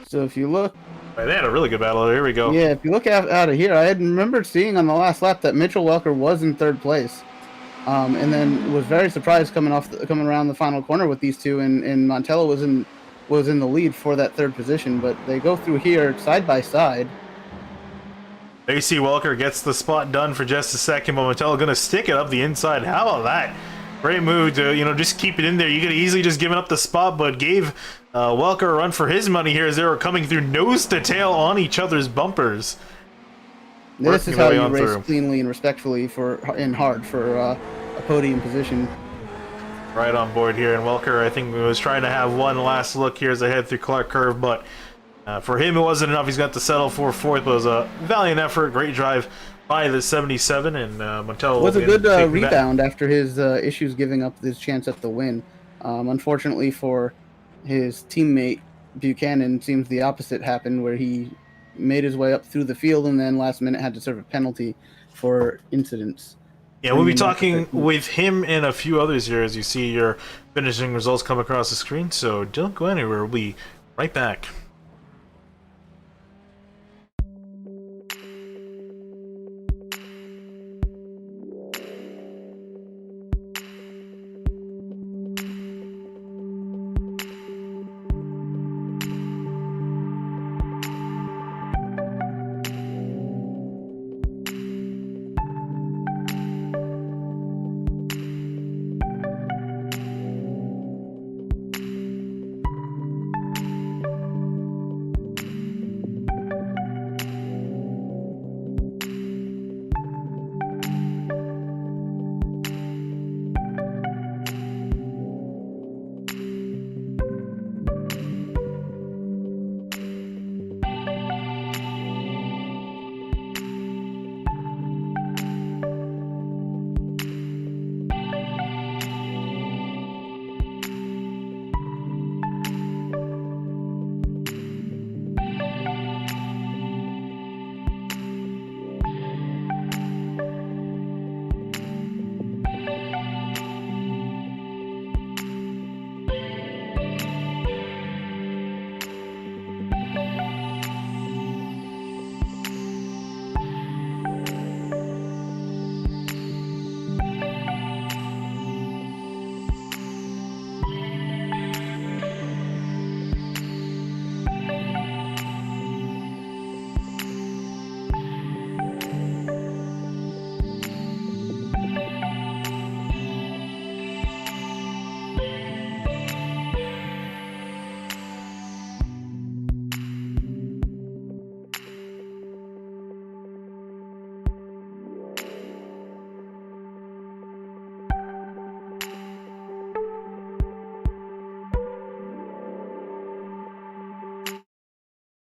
So if you look, They had a really good battle. Here we go. yeah, if you look out of here, I had remembered seeing on the last lap that Mitchell Welker was in 3rd place, and then was very surprised coming around the final corner with these two, and Montello was in the lead for that 3rd position. But they go through here side by side. AC Welker gets the spot done for just a second, but Montello gonna stick it up the inside. How about that? Great move to, just keep it in there. You could have easily just given up the spot, but gave Welker a run for his money here as they were coming through nose to tail on each other's bumpers. This is how you race cleanly and respectfully and hard for a podium position. Right on board here, and Welker, I think, was trying to have one last look here as they head through Clark Curve, but for him it wasn't enough. He's got to settle for 4th. It was a valiant effort, great drive by the 77, and Montello was a good rebound after his issues giving up his chance at the win. Unfortunately for his teammate Buchanan, seems the opposite happened, where he made his way up through the field and then last minute had to serve a penalty for incidents. Yeah, we'll be talking with him and a few others here as you see your finishing results come across the screen, so don't go anywhere. We'll be right back.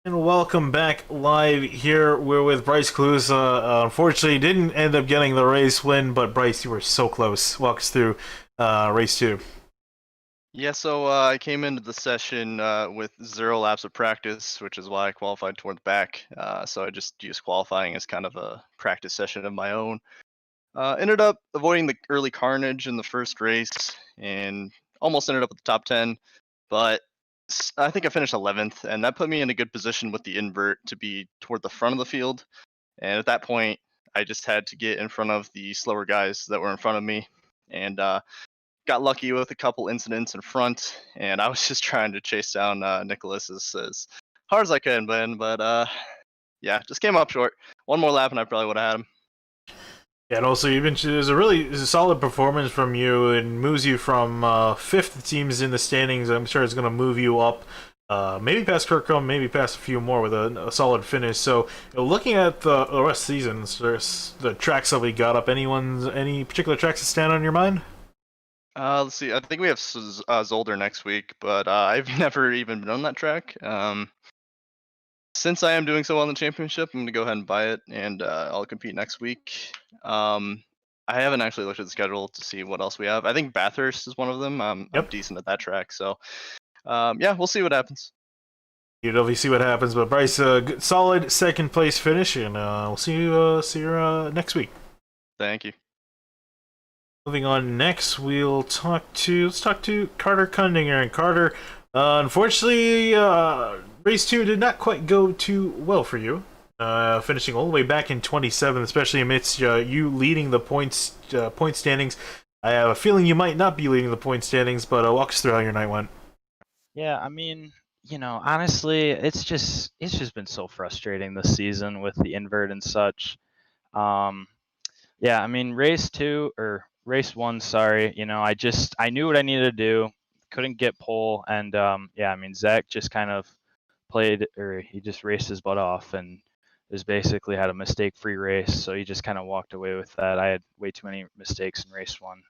And welcome back live here. We're with Bryce Calusa. Unfortunately, didn't end up getting the race win, but Bryce, you were so close. Walk us through race 2. Yeah, so I came into the session with 0 laps of practice, which is why I qualified toward the back. So I just used qualifying as kind of a practice session of my own. Ended up avoiding the early carnage in the first race and almost ended up with the top 10, but I think I finished 11th, and that put me in a good position with the invert to be toward the front of the field. And at that point, I just had to get in front of the slower guys that were in front of me, and got lucky with a couple incidents in front. And I was just trying to chase down Nicholas as hard as I could, but yeah, just came up short. One more lap, and I probably would have had him. Yeah, and also there's a solid performance from you, and moves you from 5th teams in the standings. I'm sure it's going to move you up, maybe past Kirkcombe, maybe past a few more with a solid finish. So, looking at the rest of the season, the tracks that we got up, any particular tracks that stand on your mind? Let's see. I think we have Zolder next week, but I've never even been on that track. Since I am doing so well in the championship, I'm going to go ahead and buy it, and I'll compete next week. I haven't actually looked at the schedule to see what else we have. I think Bathurst is one of them. I'm decent at that track, so yeah, we'll see what happens. You'll see what happens, but Bryce, solid second place finish, and we'll see you next week. Thank you. Moving on next, let's talk to Carter Kundinger. And Carter, unfortunately, race 2 did not quite go too well for you, finishing all the way back in 27th, especially amidst you leading the point standings. I have a feeling you might not be leading the point standings, but walk us through how your night went. Yeah, I mean, honestly, it's just been so frustrating this season with the invert and such. Yeah, I mean, race 1, sorry, I knew what I needed to do, couldn't get pole, and yeah, I mean, Zach just kind of he just raced his butt off and basically had a mistake-free race, so he just kind of walked away with that. I had way too many mistakes in race 1.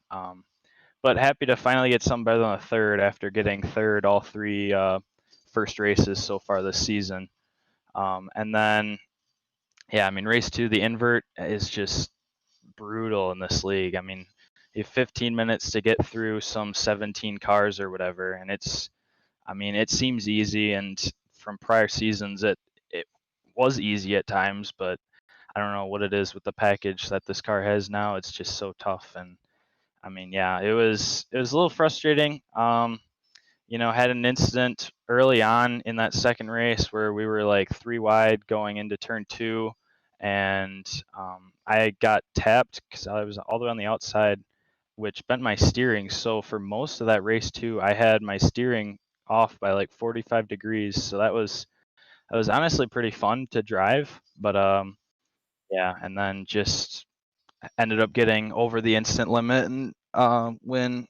But happy to finally get something better than a third after getting third all 3 first races so far this season. And then, yeah, I mean, race 2, the invert is just brutal in this league. I mean, you have 15 minutes to get through some 17 cars or whatever, and it seems easy, and from prior seasons it was easy at times, but I don't know what it is with the package that this car has now. It's just so tough, and I mean, yeah, it was a little frustrating. Had an incident early on in that second race where we were like 3 wide going into turn 2, and I got tapped because I was all the way on the outside, which bent my steering. So for most of that race 2, I had my steering off by like 45 degrees. So that was honestly pretty fun to drive, but yeah, and then just ended up getting over the instant limit, and when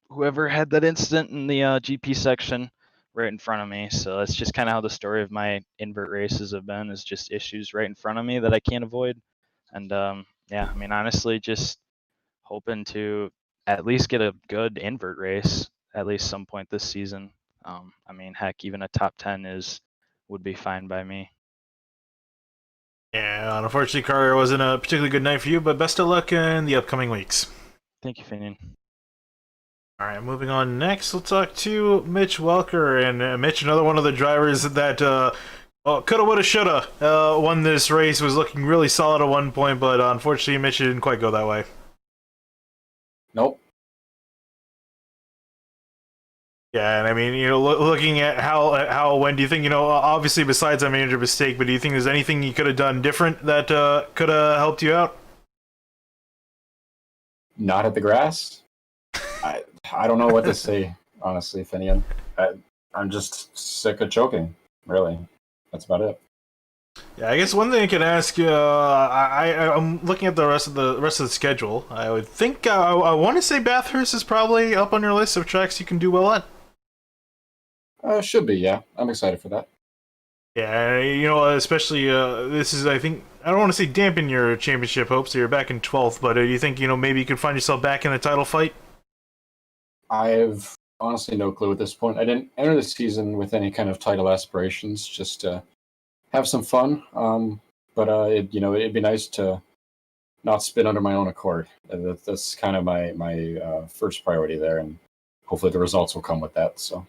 whoever had that instant in the GP section right in front of me. So that's just kind of how the story of my invert races have been, is just issues right in front of me that I can't avoid. And yeah, I mean, honestly, just hoping to at least get a good invert race at least some point this season. I mean, heck, even a top 10 would be fine by me. Yeah, unfortunately, Carter, wasn't a particularly good night for you, but best of luck in the upcoming weeks. Thank you, Finian. All right, moving on next, we'll talk to Mitch Welker. And Mitch, another one of the drivers that coulda, woulda, shoulda won this race, was looking really solid at one point, but unfortunately, Mitch didn't quite go that way. Nope. Yeah, and I mean, looking at how when do you think, obviously besides that major mistake, but do you think there's anything you could have done different that could have helped you out? Not hit the grass. I don't know what to say, honestly, Finian. I'm just sick of choking, really. That's about it. Yeah, I guess one thing I could ask you, I'm looking at the rest of the schedule. I would think I want to say Bathurst is probably up on your list of tracks you can do well at. Should be, yeah. I'm excited for that. Yeah, especially this is, I think, I don't want to say dampen your championship hopes. So you're back in 12th, but do you think maybe you could find yourself back in a title fight? I have honestly no clue at this point. I didn't enter the season with any kind of title aspirations, just to have some fun. But it'd be nice to not spin under my own accord. That's kind of my first priority there, and hopefully the results will come with that. So.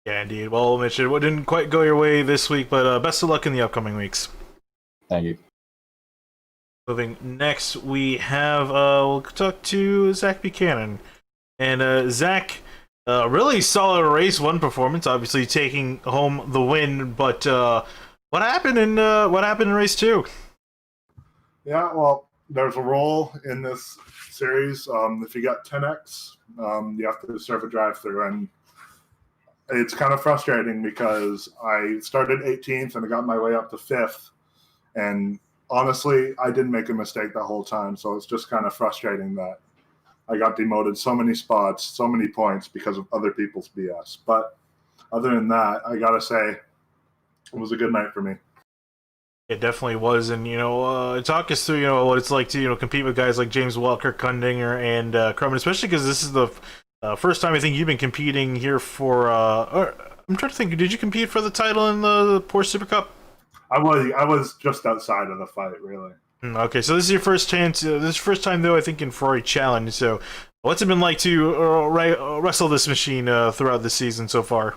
Yeah, indeed. Well, Mitch, it didn't quite go your way this week, but best of luck in the upcoming weeks. Thank you. Moving next, we have we'll talk to Zach Buchanan. And Zach, really solid race 1 performance, obviously taking home the win. But what happened in race 2? Yeah, well, there's a rule in this series. If you got 10x, you have to serve a drive-through, and it's kind of frustrating because I started 18th and I got my way up to 5th, and honestly, I didn't make a mistake the whole time. So it's just kind of frustrating that I got demoted so many spots, so many points because of other people's BS. But other than that, I got to say, it was a good night for me. It definitely was. And, talk us through, what it's like to, compete with guys like James Welker, Kundinger, and Crumman, especially because this is the first time I think you've been competing here for, I'm trying to think, did you compete for the title in the Porsche Super Cup? I was just outside of the fight, really. Okay, so this is your first chance. This is your first time, though, I think, in Ferrari Challenge. So, what's it been like to wrestle this machine throughout the season so far?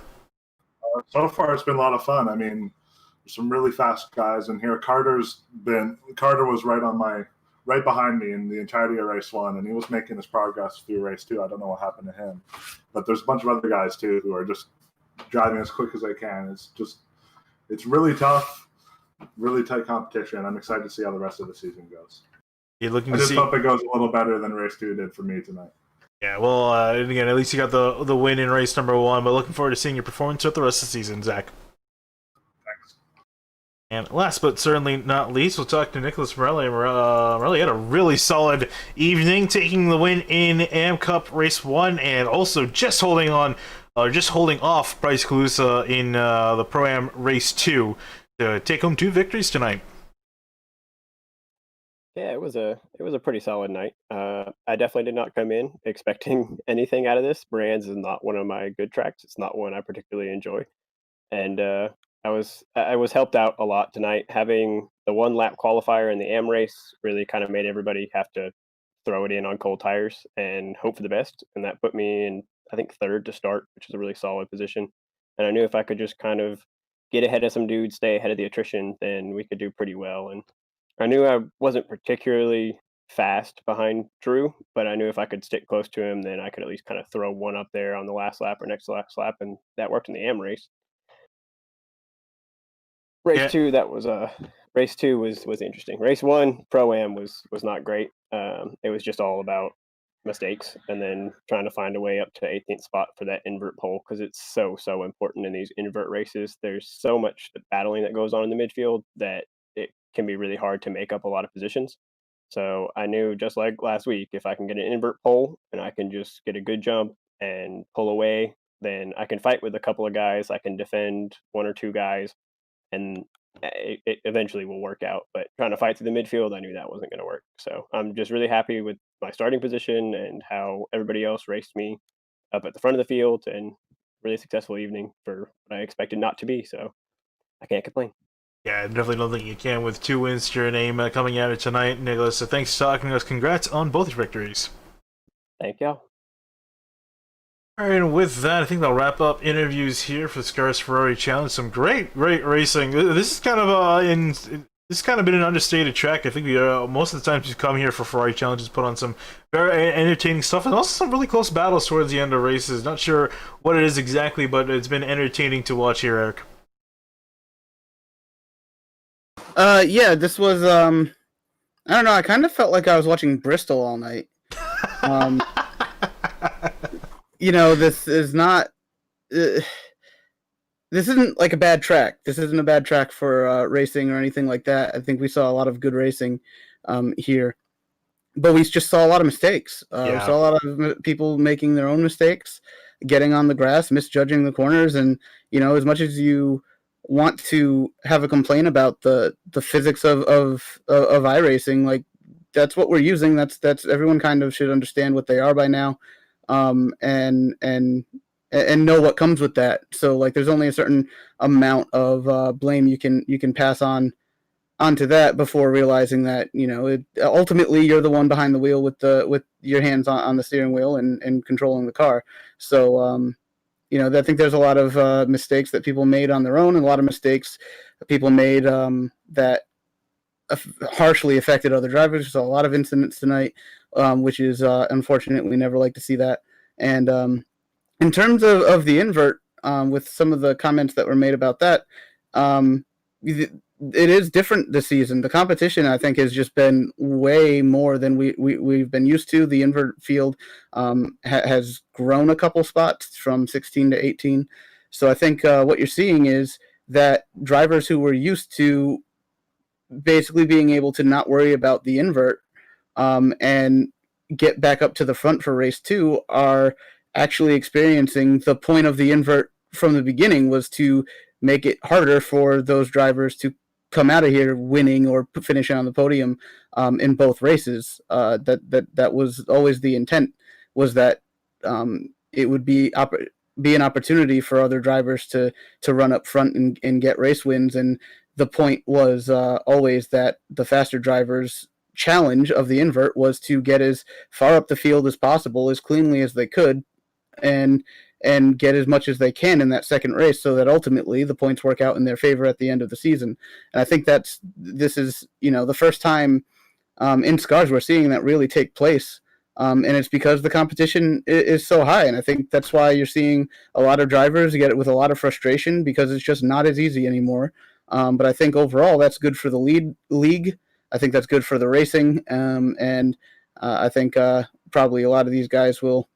So far, it's been a lot of fun. I mean, some really fast guys in here. Carter was right behind me in the entirety of race 1, and he was making his progress through race 2. I don't know what happened to him, but there's a bunch of other guys too who are just driving as quick as they can. It's really tough, really tight competition. I'm excited to see how the rest of the season goes. You're looking I to just see. hope it goes a little better than race 2 did for me tonight. Yeah, well, and again, at least you got the win in race number 1. But looking forward to seeing your performance throughout the rest of the season, Zach. Thanks. And last but certainly not least, we'll talk to Nicholas Morelli. Morelli had a really solid evening, taking the win in Am Cup Race 1, and also just holding off Bryce Calusa in the Pro-Am Race 2 to take home 2 victories tonight. Yeah, it was a pretty solid night. I definitely did not come in expecting anything out of this. Brands is not one of my good tracks. It's not one I particularly enjoy, and I was helped out a lot tonight. Having the 1 lap qualifier in the AM race really kind of made everybody have to throw it in on cold tires and hope for the best, and that put me in, I think, 3rd to start, which is a really solid position. And I knew if I could just kind of get ahead of some dudes, stay ahead of the attrition, then we could do pretty well. And I knew I wasn't particularly fast behind Drew, but I knew if I could stick close to him, then I could at least kind of throw one up there on the last lap or next to last lap, and that worked in the AM race. Race 2, that was race 2 was interesting. Race 1, Pro-Am was not great. It was just all about mistakes and then trying to find a way up to 18th spot for that invert pole, because it's so important in these invert races. There's so much battling that goes on in the midfield that it can be really hard to make up a lot of positions. So I knew, just like last week, if I can get an invert pole and I can just get a good jump and pull away, then I can fight with a couple of guys. I can defend 1 or 2 guys, and it eventually will work out. But trying to fight through the midfield, I knew that wasn't going to work. So I'm just really happy with my starting position and how everybody else raced me up at the front of the field, and really successful evening for what I expected not to be. So I can't complain. Yeah, I definitely don't think you can with 2 wins to your name coming at it tonight, Nicholas. So thanks for talking to us. Congrats on both your victories. Thank y'all. All right, and with that, I think they'll wrap up interviews here for the SCRS Ferrari Challenge. Some great racing. This is kind of been an understated track. I think most of the times you come here for Ferrari Challenges, put on some very entertaining stuff, and also some really close battles towards the end of races. Not sure what it is exactly, but it's been entertaining to watch here, Eric. Yeah, this was I don't know, I kind of felt like I was watching Bristol all night. This is not this isn't like a bad track. This isn't a bad track for racing or anything like that. I think we saw a lot of good racing here, but we just saw a lot of mistakes. We saw a lot of people making their own mistakes, getting on the grass, misjudging the corners, and as much as you want to have a complaint about the physics of iRacing, like that's what we're using. That's everyone kind of should understand what they are by now, and know what comes with that. So like, there's only a certain amount of blame you can pass onto that before realizing that ultimately you're the one behind the wheel with your hands on the steering wheel and controlling the car. So I think there's a lot of mistakes that people made on their own, and a lot of mistakes that people made that harshly affected other drivers. There's a lot of incidents tonight, which is unfortunate. We never like to see that. And in terms of the invert, with some of the comments that were made about that, it is different this season. The competition, I think, has just been way more than we've been used to. The invert field has grown a couple spots from 16 to 18. So I think what you're seeing is that drivers who were used to basically being able to not worry about the invert and get back up to the front for race 2 are actually experiencing the point of the invert from the beginning was to make it harder for those drivers to come out of here winning or finishing on the podium in both races. That was always the intent, was that it would be an opportunity for other drivers to run up front and get race wins, and the point was always that the faster drivers' challenge of the invert was to get as far up the field as possible, as cleanly as they could, and get as much as they can in that second race, so that ultimately the points work out in their favor at the end of the season. And I think this is the first time in SCARS we're seeing that really take place. And it's because the competition is so high. And I think that's why you're seeing a lot of drivers get it with a lot of frustration, because it's just not as easy anymore. But I think overall that's good for the league. I think that's good for the racing. And I think probably a lot of these guys will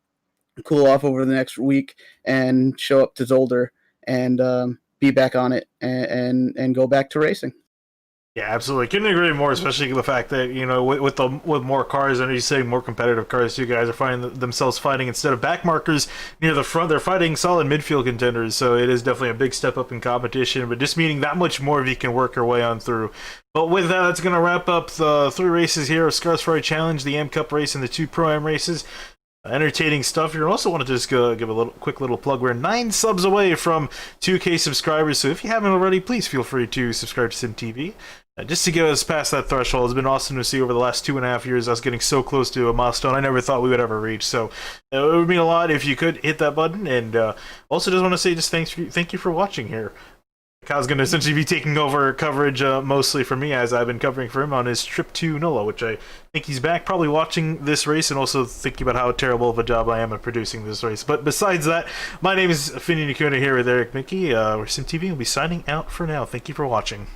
cool off over the next week and show up to Zolder and be back on it and go back to racing. Yeah, absolutely. Couldn't agree more, especially the fact that, with more cars, and you say more competitive cars, you guys are finding themselves fighting, instead of back markers near the front, they're fighting solid midfield contenders. So it is definitely a big step up in competition, but just meaning that much more of you can work your way on through. But with that, that's going to wrap up the 3 races here of SCRS Ferrari Challenge, the AM Cup race, and the 2 Pro-Am races. Entertaining stuff. You also want to just give a quick little plug. We're 9 subs away from 2K subscribers, so if you haven't already, please feel free to subscribe to SimTV. Just to get us past that threshold. It's been awesome to see over the last 2.5 years us getting so close to a milestone I never thought we would ever reach. So it would mean a lot if you could hit that button. And also just want to say thank you for watching here. Kyle's going to essentially be taking over coverage mostly for me, as I've been covering for him on his trip to NOLA, which I think he's back probably watching this race and also thinking about how terrible of a job I am at producing this race. But besides that, my name is Finney Nakuna here with Eric Mickey. We're SimTV. We'll be signing out for now. Thank you for watching.